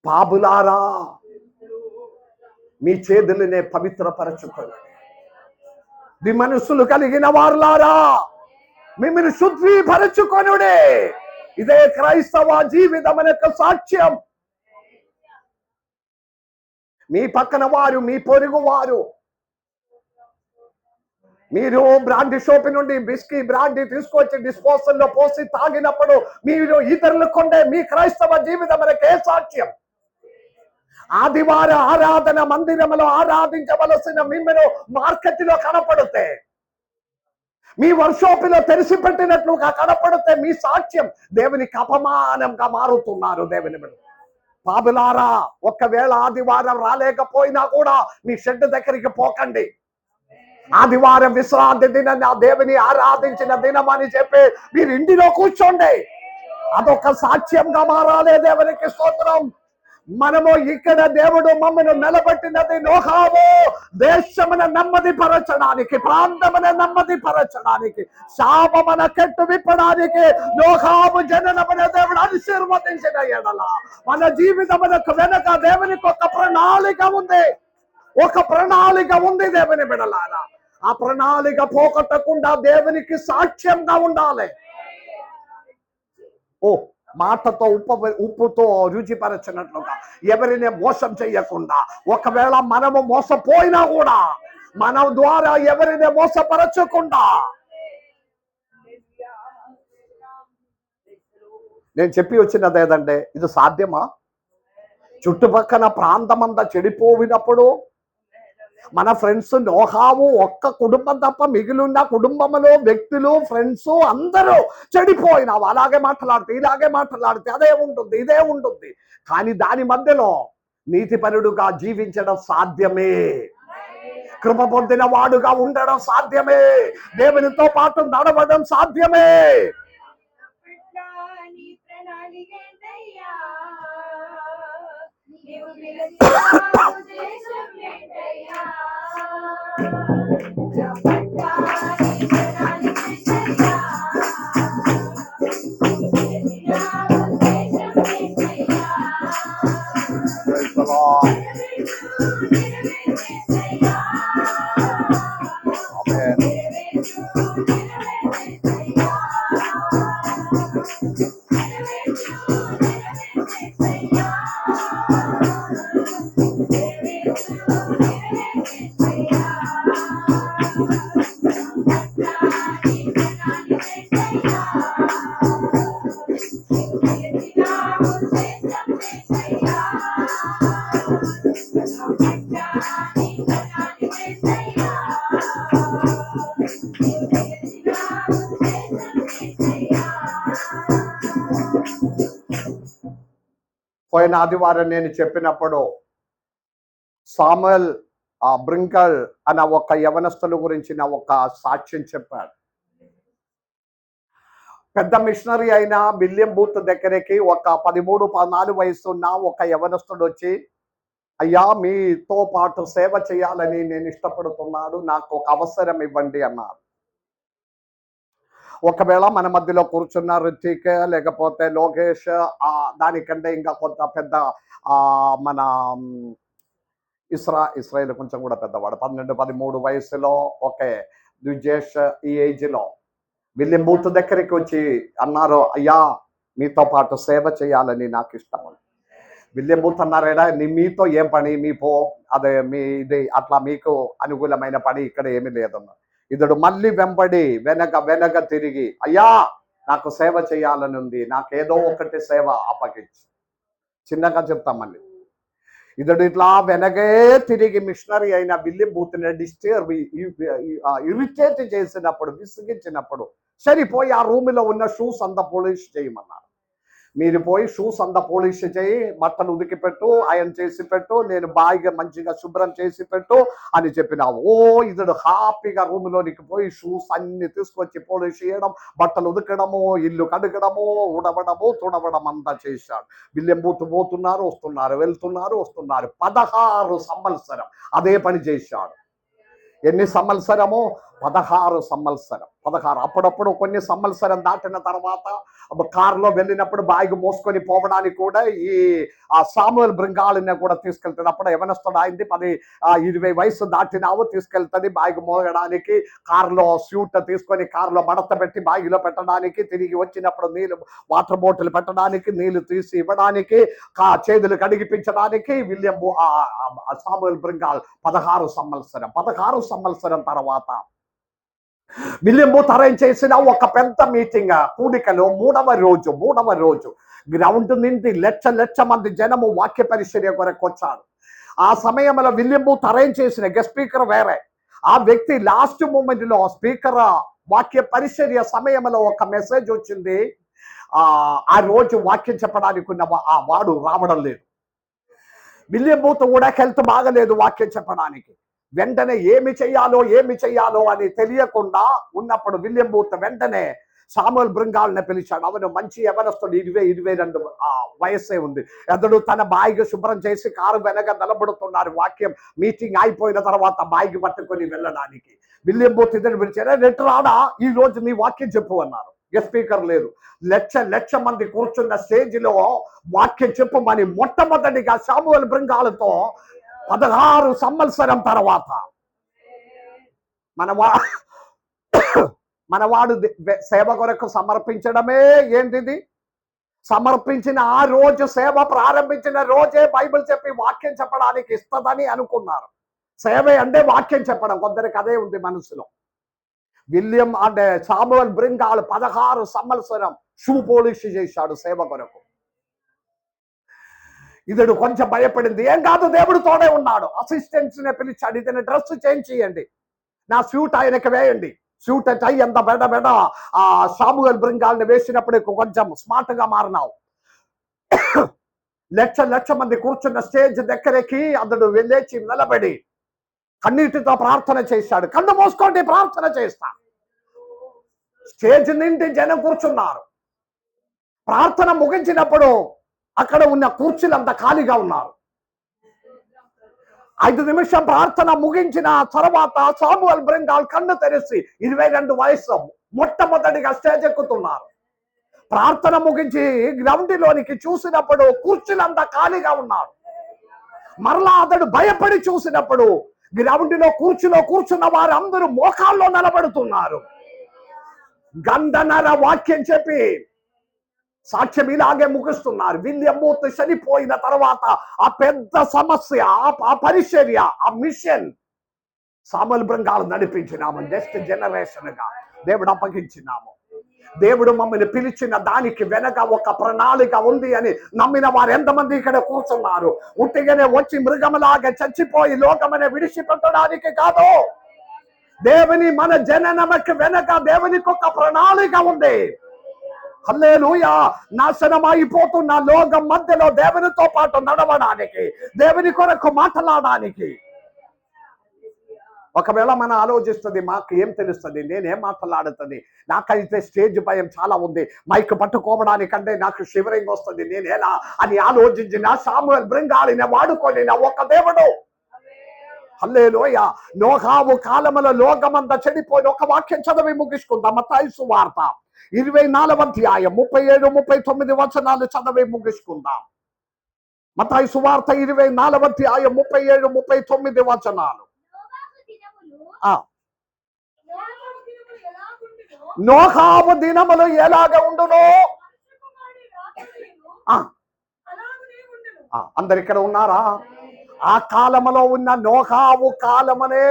పాపులారా, మీ చేతులనే పవిత్రపరచుకోండి. మీ మనస్సులు కలిగిన వారులారా, మిమ్మల్ని శుద్ధీపరచుకొనుడే. ఇదే క్రైస్తవ జీవితం యొక్క సాక్ష్యం. మీ పక్కన వారు, మీ పొరుగు వారు, మీరు బ్రాండీ షాప్ నుండి బ్రాండీ తీసుకొచ్చి డిస్పోజల్ లో పోసి తాగినప్పుడు మీరు ఇతరులు కొండే మీ క్రైస్తవ జీవితం మనకే సాక్ష్యం. ఆదివార ఆరాధన మందిరంలో ఆరాధించవలసిన మిమ్మల్ని మార్కెట్ లో కనపడితే, మీ వర్షాపులో తెరిచిపెట్టినట్లుగా కనపడితే మీ సాక్ష్యం దేవునికి అపమానంగా మారుతున్నారు. దేవుని బిడ్డ పాపులారా, ఒకవేళ ఆదివారం రాలేకపోయినా కూడా మీ షెడ్ దగ్గరికి పోకండి. ఆదివారం విశ్రాంతి దినం, ఆ దేవుని ఆరాధించిన దినం అని చెప్పి మీరు ఇంటిలో కూర్చోండి. అదొక సాక్ష్యంగా మారాలి. దేవునికి స్తోత్రం. మనము ఇక్కడ దేవుడు మమ్మల్ని నిలబెట్టినది నోహాబు దేశమున నెమ్మది పరచడానికి, ప్రాంతమున నెమ్మది పరచడానికి, శాపమున కట్టు విప్పడానికి నోహాబు జననమున దేవుడు ఆశీర్వదించిన ఎడల మన జీవితమునకు వెనక దేవునికి ఒక ప్రణాళిక ఉంది. ఒక ప్రణాళిక ఉంది దేవుని బిడ్డలారా. ఆ ప్రణాళిక పోగొట్టకుండా దేవునికి సాక్ష్యంగా ఉండాలి. మాటతో ఉప్పుతో రుచిపరచినట్లుగా ఎవరిని మోసం చేయకుండా, ఒకవేళ మనము మోసపోయినా కూడా మన ద్వారా ఎవరిని మోసపరచకుండా. నేను చెప్పి వచ్చినది ఏదంటే, ఇది సాధ్యమా? చుట్టుపక్కల ప్రాంతమంతా చెడిపోయినప్పుడు మన ఫ్రెండ్స్, నోహాబు ఒక్క కుటుంబం తప్ప మిగిలిన కుటుంబంలో వ్యక్తులు, ఫ్రెండ్స్ అందరూ చెడిపోయినావు. అలాగే మాట్లాడితే, ఇలాగే మాట్లాడితే అదే ఉంటుంది, ఇదే ఉంటుంది. కానీ దాని మధ్యలో నీతిపరుడుగా జీవించడం సాధ్యమే, కృప పొందిన వాడుగా ఉండడం సాధ్యమే, దేవునితో పాటు నడవడం సాధ్యమే. పోయిన ఆదివారం నేను చెప్పినప్పుడు సాముయల్ బ్రింకల్ అన్న ఒక యవనస్తుల గురించిన ఒక సాక్ష్యం చెప్పాడు. పెద్ద మిషనరీ అయిన విలియం బూత్ దగ్గరికి ఒక 13-14 వయసు ఉన్న ఒక యవనస్తుడు వచ్చి, అయ్యా మీతో పాటు సేవ చేయాలని నేను ఇష్టపడుతున్నాను, నాకు ఒక అవసరం ఇవ్వండి అన్నారు. ఒకవేళ మన మధ్యలో కూర్చున్న రితిక్ లేకపోతే లోకేష్, దానికంటే ఇంకా కొంత పెద్ద మన ఇస్రాయేల్ కొంచెం కూడా పెద్దవాడు, 12-13 వయసులో ఒకే ద్విజేష్ ఈ ఏజ్లో విలియం బూత్ దగ్గరికి వచ్చి అన్నారు, అయ్యా మీతో పాటు సేవ చేయాలని నాకు ఇష్టం. విలియం బూత్ అన్నారేడా, మీతో ఏం పని, అదే మీ ఇది అట్లా మీకు అనుకూలమైన పని ఇక్కడ ఏమీ లేదన్న. ఇతడు మళ్ళీ వెంబడి వెనక తిరిగి, అయ్యా నాకు సేవ చేయాలని ఉంది, నాకేదో ఒకటి సేవ అప్పగించు. చిన్నగా చెప్తాం మళ్ళీ. ఇతడు ఇట్లా వెనకే తిరిగి మిషనరీ అయిన విలియం బూత్ని డిస్టర్బ్ ఇరిటేట్ చేసినప్పుడు, విసిగించినప్పుడు, సరిపోయి ఆ రూమ్లో ఉన్న షూస్ అంతా పోలిష్ చేయమన్నారు. మీరు పోయి షూస్ అంతా పోలిష్ చేయి, బట్టలు ఉదికి పెట్టు, ఆయన చేసి పెట్టు, నేను బాగా మంచిగా శుభ్రం చేసి పెట్టు అని చెప్పినావు. ఇతడు హ్యాపీగా రూమ్లోనికి పోయి షూస్ అన్ని తీసుకొచ్చి పోలిష్ చేయడం, బట్టలు ఉదకడము, ఇల్లు కడగడము, ఉడవడము, తుడవడం అంతా చేశాడు. విలియం బూత్ పోతున్నారు, వస్తున్నారు, వెళ్తున్నారు, వస్తున్నారు. 16 సంవత్సరం అదే పని చేశాడు. ఎన్ని సంవత్సరము? 16 సంవత్సరం. 16. అప్పుడప్పుడు కొన్ని సంవత్సరం దాటిన తర్వాత కారులో వెళ్ళినప్పుడు బ్యాగ్ మోసుకొని పోవడానికి కూడా ఈ సాముయల్ బ్రింకాల్ని కూడా తీసుకెళ్తున్నప్పుడు యవనస్తుడు అయింది, 10-20 వయసు దాటినావు, తీసుకెళ్తుంది బ్యాగ్ మోయడానికి. కారులో స్యూట్ తీసుకొని కారులో మడత పెట్టి బ్యాగ్లో పెట్టడానికి, తిరిగి వచ్చినప్పుడు నీళ్ళు వాటర్ బాటిల్ పెట్టడానికి, నీళ్లు తీసి ఇవ్వడానికి, చేతులు కడిగిపించడానికి విలియం సాముయల్ బ్రింకాల్ 16 సంవత్సరం. 16 సంవత్సరం తర్వాత విలియం బూత్ అరేంజ్ చేసిన ఒక పెద్ద మీటింగ్ కూడికలో మూడవ రోజు గ్రౌండ్ నుండి లక్ష మంది జనము వాక్య పరిచర్య కొరకు వచ్చారు. ఆ సమయంలో విలియం బూత్ అరేంజ్ చేసిన గెస్ట్ స్పీకర్ వేరే. ఆ వ్యక్తి లాస్ట్ మూమెంట్ లో స్పీకర్ వాక్య పరిచర్య సమయంలో ఒక మెసేజ్ వచ్చింది. ఆ రోజు వాక్యం చెప్పడానికి ఉన్న వాడు రావడం లేదు. విలియం బూత్ కూడా హెల్త్ బాగలేదు వాక్యం చెప్పడానికి. వెంటనే ఏమి చెయ్యాలో అని తెలియకుండా ఉన్నప్పుడు విలియం బూత్ వెంటనే సాముయల్ బ్రింకాల్ని పిలిచాడు. అవను మంచి యవనస్తుడు, 20-22 వయస్సే ఉంది. అతడు తన బాయికి శుభ్రం చేసి కారు వెనక నిలబడుతున్నారు. వాక్యం మీటింగ్ అయిపోయిన తర్వాత బాయికి పట్టుకొని వెళ్ళడానికి విలియం బూత్ ఇద్దరు పిలిచారు. రెట్రాడా, ఈ రోజు నీ వాక్యం చెప్పు అన్నారు. స్పీకర్ లేదు. లక్ష మంది కూర్చున్న స్టేజ్లో వాక్యం చెప్పమని మొట్టమొదటిగా సాముయల్ బ్రింకాల్తో 16 సంవత్సరం తర్వాత మనవాడు సేవ కొరకు సమర్పించడమే ఏంటిది? సమర్పించిన ఆ రోజు, సేవ ప్రారంభించిన రోజే బైబిల్ చెప్పి వాక్యం చెప్పడానికి ఇస్తుందని అనుకున్నారు. సేవ అంటే వాక్యం చెప్పడం. కొందరికి అదే ఉంది మనసులో. విలియం అంటే సాముయల్ బ్రింకాల్ 16 సంవత్సరం షూ పోలిష్ చేశాడు సేవ కొరకు. ఇతడు కొంచెం భయపడింది. ఏం కాదు, దేవుడు తోడే ఉన్నాడు. అసిస్టెంట్స్ ని పిలిచాడు, ఇతని డ్రెస్ చేంజ్ చేయండి, నా స్యూట్ ఆయనకి వేయండి. స్యూట్ టై అంత బెడ సాముయల్ బ్రింకాల్ని వేసినప్పుడు కొంచెం స్మార్ట్ గా మారినావు. లక్ష మంది కూర్చున్న స్టేజ్ దగ్గరికి అతడు వెళ్ళేసి నిలబడి కన్నీటితో ప్రార్థన చేశాడు. కన్ను మూసుకోండి, ప్రార్థన చేస్తా. స్టేజ్ నిండి జనం కూర్చున్నారు. ప్రార్థన ముగించినప్పుడు అక్కడ ఉన్న కుర్చీలంతా ఖాళీగా ఉన్నారు. 5 నిమిషం ప్రార్థన ముగించిన తర్వాత సాముయల్ బ్రింకాల్ కన్ను తెరిచి, 22 వయసు, మొట్టమొదటిగా స్టేజ్ ఎక్కుతున్నారు. ప్రార్థన ముగించి గ్రౌండ్లోనికి చూసినప్పుడు కుర్చీలంతా ఖాళీగా ఉన్నారు. మరలా అతడు భయపడి చూసినప్పుడు గ్రౌండ్లో కుర్చీలో కూర్చున్న వారు అందరూ మోకాల్లో నిలబడుతున్నారు. గంటన్నర వాక్యం చెప్పి సాక్ష్యం ఇలాగే ముగిస్తున్నారు. విలియం బూత్ చనిపోయిన తర్వాత ఆ పెద్ద సమస్య, ఆ పరిచర్య, ఆ మిషన్ సాముయల్ బ్రింకాల్ నడిపించినాము. నెక్స్ట్ జనరేషన్ గా దేవుడు అప్పగించినాము. దేవుడు మమ్మల్ని పిలిచిన దానికి వెనక ఒక ప్రణాళిక ఉంది అని నమ్మిన వారు ఎంతమంది ఇక్కడ కూర్చున్నారు? ఉట్టిగానే వచ్చి మృగంలాగా చచ్చిపోయి లోకమనే విడిచిపెట్టడానికి కాదు. దేవుని మన జననమకి వెనక దేవునికి ఒక ప్రణాళిక ఉంది. హల్లెలూయా. నాశనమైపోతున్న లోకం మధ్యలో దేవునితో పాటు నడవడానికి, దేవుని కొరకు మాట్లాడడానికి. ఒకవేళ మనం ఆలోచిస్తుంది, మాకు ఏం తెలుస్తుంది, నేనేం మాట్లాడుతుంది, నాకైతే స్టేజ్ భయం చాలా ఉంది, మైక్ పట్టుకోవడానికంటే నాకు షివరింగ్ వస్తుంది, నేను ఎలా అని ఆలోచించిన సాముయేల్ బృంగాలిని వాడుకొని ఒక దేవుడు. హల్లెలూయా. నోహావు కాలములో లోకమంతా చెడిపోయి ఒక వాక్యం చదివి ముగించుకుందాం. మత్తయి సువార్త 24వ అధ్యాయం 37, 39 వచనాలు చదివి ముగించుకుందాం. మత్తయి సువార్త 24వ అధ్యాయం 37, 39 వచనాలు. ఆ నోహావు దినములు ఎలాగ ఉండును? అందరు ఇక్కడ ఉన్నారా? ఆ కాలములో ఉన్న నోహావు కాలమనే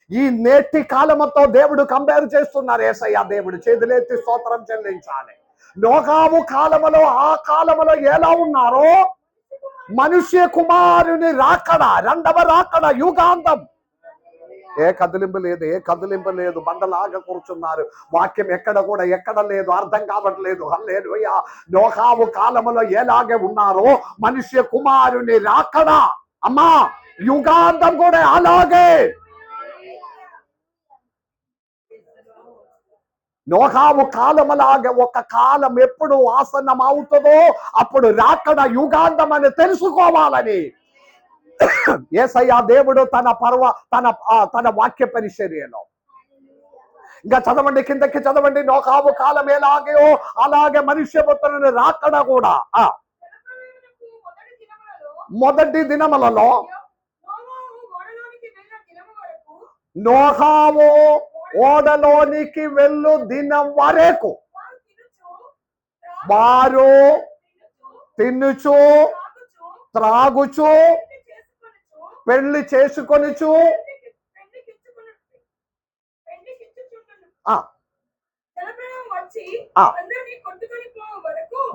ఈ నేటి కాలముతో దేవుడు కంపేర్ చేస్తున్నారు. యేసయ్య దేవుడు చేతులెత్తి స్తోత్రం చెల్లించాలి. నోహావు కాలములో, ఆ కాలములో ఎలా ఉన్నారో మనుష్య కుమారుని రాకడ, రెండవ రాకడ, యుగాంతం. ఏ కదిలింపు లేదు, ఏ కదిలింపు లేదు. బండలాగా కూర్చున్నారు. వాక్యం ఎక్కడ లేదు, అర్థం కావట్లేదు. హల్లెలూయా. నోహావు కాలములో ఎలాగే ఉన్నారో మనుష్య కుమారుని రాకడ, అమ్మా, యుగాంతం కూడా అలాగే. నోహావు కాలములాగే ఒక కాలం ఎప్పుడు ఆసన్నం అవుతుందో అప్పుడు రాకడ, యుగాంతం అని తెలుసుకోవాలని యేసయ్య దేవుడు తన వాక్య పరిచర్యలో. ఇంకా చదవండి, కిందకి చదవండి. నోహావు కాలం ఎలాగో అలాగే మనుష్య పుత్రుని రాకడ కూడా. మొదటి దినములలో నోహావు ఓడలోనికి వెళ్ళు దినం వరకు వారు తినుచు త్రాగుచు పెళ్లి చేసుకొనుచు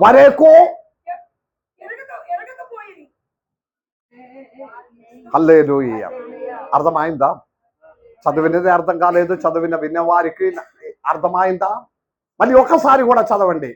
వరకు. హల్లెలూయా. అర్థమైందా? చదివినది అర్థం కాలేదు, చదివిన విన్నవారికి అర్థమైందా? మళ్ళీ ఒక్కసారి కూడా చదవండి.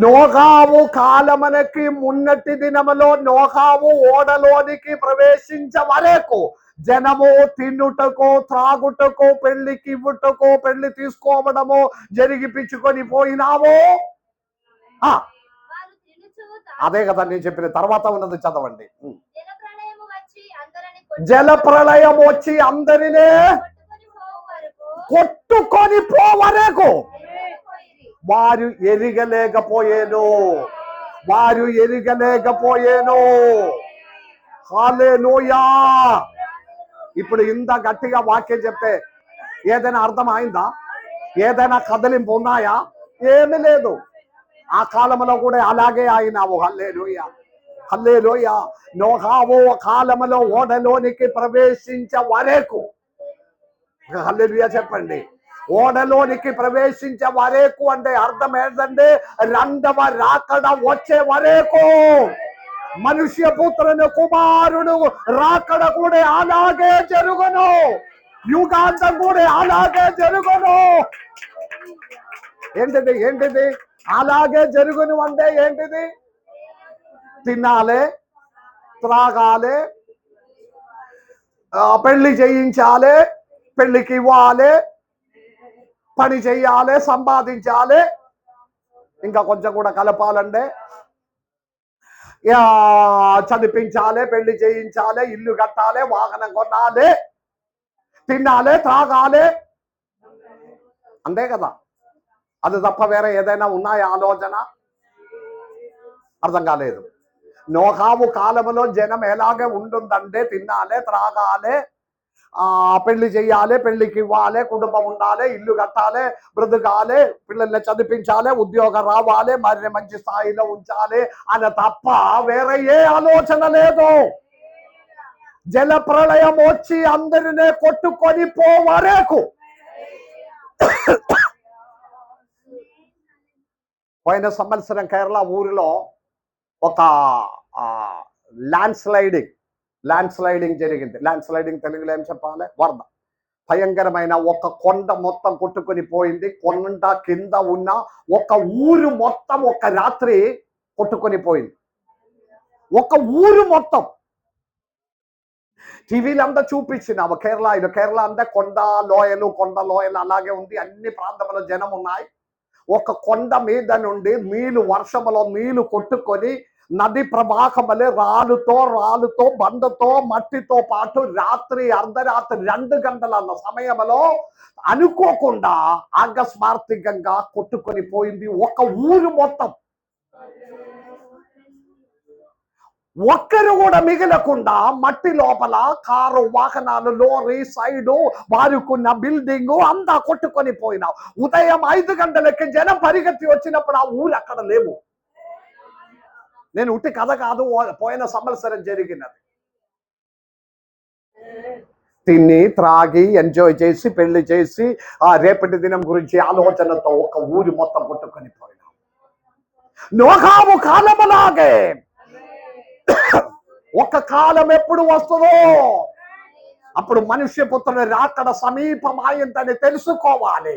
నోహావు కాలమునకి మున్నటి దినములో నోహావు ఓడలోనికి ప్రవేశించ వరకు జనము తిన్నుటకు, త్రాగుటకు, పెళ్లికి ఇవ్వుటకు, పెళ్లి తీసుకోవడము జరిగిపించుకొని పోయినాము. అదే కదా నేను చెప్పిన. తర్వాత ఉన్నది చదవండి. జల ప్రళయం వచ్చి అందరినే కొట్టుకొని పోవరకు వారు ఎరగలేకపోయేను. హల్లెలూయా. ఇప్పుడు ఇంత గట్టిగా వాక్యం చెప్తే ఏదైనా అర్థం అయిందా? ఏదైనా కదలింపు ఉన్నాయా? ఏమీ లేదు. ఆ కాలంలో కూడా అలాగే అయినావు. హల్లెలూయా. హల్లెలూయా. నోహావు కాలములో ఓడలోనికి ప్రవేశించ వరకు, హల్లెలూయా చెప్పండి. ఓడలోనికి ప్రవేశించే వరకు అంటే అర్థం ఏంటంటే రెండవ రాకడ వచ్చే వరకు. మనుష్య పుత్రుని కుమారుడు రాకడ కూడా అలాగే జరుగును, యుగాంతం కూడా అలాగే జరుగును. ఏంటిది అలాగే జరుగును అంటే ఏంటిది? తినాలి, త్రాగాలి, పెళ్లి చేయించాలి, పెళ్లికి ఇవ్వాలి, పని చెయ్యాలి, సంపాదించాలి, ఇంకా కొంచెం కూడా కలపాలంటే చదివించాలి, పెళ్లి చేయించాలి, ఇల్లు కట్టాలి, వాహనం కొనాలి, తినాలి, త్రాగాలి. అంతే కదా. అది తప్ప వేరే ఏదైనా ఉన్నాయా ఆలోచన? అర్థం కాలేదు. నోహావు కాలములో జనం ఎలాగే ఉంటుందంటే తినాలి, త్రాగాలి, పెళ్లి చెయ్యాలి, పెళ్లికి ఇవ్వాలి, కుటుంబం ఉండాలి, ఇల్లు కట్టాలి, బ్రతకాలి, పిల్లల్ని చదివించాలి, ఉద్యోగం రావాలి, మరి మంచి స్థాయిలో ఉంచాలి అని తప్ప వేరే ఏ ఆలోచన లేదు. జల ప్రళయం వచ్చి అందరినే కొట్టుకొని పోవరకు. పోయిన సంవత్సరం కేరళ ఊరిలో ఒక ల్యాండ్ స్లైడింగ్ జరిగింది. ల్యాండ్ స్లైడింగ్ తెలుగులో ఏం చెప్పాలి? వరద. భయంకరమైన ఒక కొండ మొత్తం కొట్టుకొని పోయింది. కొండ కింద ఉన్న ఒక ఊరు మొత్తం ఒక రాత్రి కొట్టుకొని పోయింది. ఒక ఊరు మొత్తం. టీవీలు అంతా చూపించినాము. కేరళ అంతా కొండ లోయలు అలాగే ఉంది. అన్ని ప్రాంతంలో జనం ఉన్నాయి. ఒక కొండ మీద నుండి వర్షములో నీళ్లు కొట్టుకొని నది ప్రవాహమలే రాలుతో బండతో మట్టితో పాటు అర్ధరాత్రి 2 గంటల సమయంలో అనుకోకుండా ఆకస్మాత్తుగా కొట్టుకొని పోయింది ఒక ఊరు మొత్తం. ఒక్కరు కూడా మిగలకుండా మట్టి లోపల కారు, వాహనాలు, లోరీ, సైడు, వారుకున్న బిల్డింగు అంతా కొట్టుకొని పోయినా. ఉదయం 5 గంటలకి జనం పరిగెత్తి వచ్చినప్పుడు ఆ ఊరు అక్కడ లేవు. నేను ఉట్టి కథ కాదు, పోయిన సంవత్సరం జరిగినది. తిని త్రాగి ఎంజాయ్ చేసి పెళ్లి చేసి ఆ రేపటి దినం గురించి ఆలోచనతో ఒక ఊరు మొత్తం కొట్టుకొని పోయినా. నోహాము కాలములాగే ఒక కాలం ఎప్పుడు వస్తుందో అప్పుడు మనుష్య పుత్రుని రాకడ సమీపమైందని తెలుసుకోవాలి.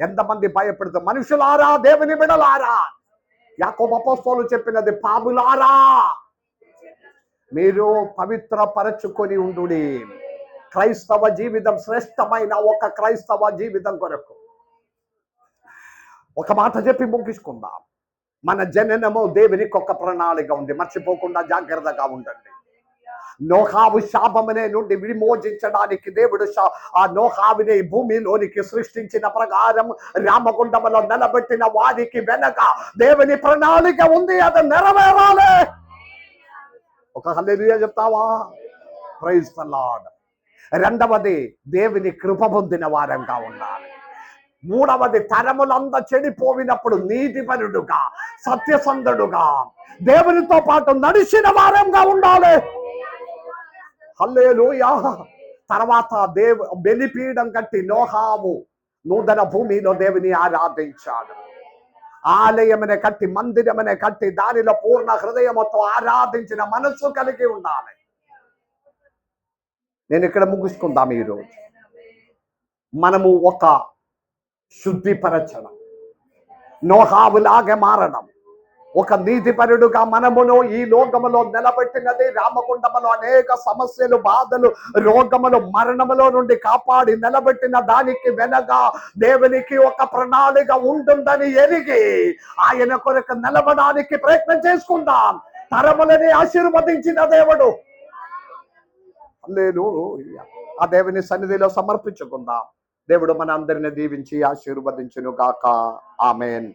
ఎంతమంది భయపడుతుంది? మనుషులారా, దేవుని బిడ్డలారా, యాకోబు అపోస్తలుడు చెప్పినది, పాపులారా మీరు పవిత్రపరచుకొని ఉండుడి. క్రైస్తవ జీవితం శ్రేష్టమైన ఒక క్రైస్తవ జీవితం కొరకు ఒక మాట చెప్పి ముగించుకుందాం. మన జననము దేవునికి ఒక ప్రణాళిక ఉంది. మర్చిపోకుండా జాగ్రత్తగా ఉండండి. నోహావు శాపమునే నుండి విమోచించడానికి దేవుడు ఆ నోహావిని భూమిలోనికి సృష్టించిన ప్రకారం రామగుండములో నిలబెట్టిన వారికి వెనక దేవుని ప్రణాళిక ఉంది. అది నెరవేరాలి. ఒక హల్లెలూయా చెప్తావా? Praise the Lord. రెండవది, దేవుని కృప పొందిన వారంగా ఉండాలి. మూడవది, తరములంతా చెడిపోయినప్పుడు నీతిపరుడుగా, సత్యసంధుడుగా, దేవునితో పాటు నడిచిన వారంగా ఉండాలి. హల్లెలూయా. తర్వాత బలిపీఠం కట్టి నోహాము నూతన భూమిలో దేవుని ఆరాధించాడు. ఆలయమనే కట్టి, మందిరమనే కట్టి దానిలో పూర్ణ హృదయముతో ఆరాధించిన మనస్సు కలిగి ఉండాలి. నేను ఇక్కడ ముగించుకుందాం. ఈరోజు మనము ఒక శుద్ధిపరచడం, నోహావులాగే మారడం, ఒక నీతిపరుడుగా మనమును ఈ లోకములో నిలబెట్టినది. రామగుండములో అనేక సమస్యలు, బాధలు, రోగములు, మరణములో నుండి కాపాడి నిలబెట్టిన దానికి వెనక దేవునికి ఒక ప్రణాళిక ఉంటుందని ఎరిగి ఆయన కొరకు నిలబడడానికి ప్రయత్నం చేసుకుందాం. తరములని ఆశీర్వదించిన దేవుడు. హల్లెలూయా. ఆ దేవుని సన్నిధిలో సమర్పించుకుందాం. దేవుడు మన అందరిని దీవించి ఆశీర్వదించును గాక. ఆమేన్.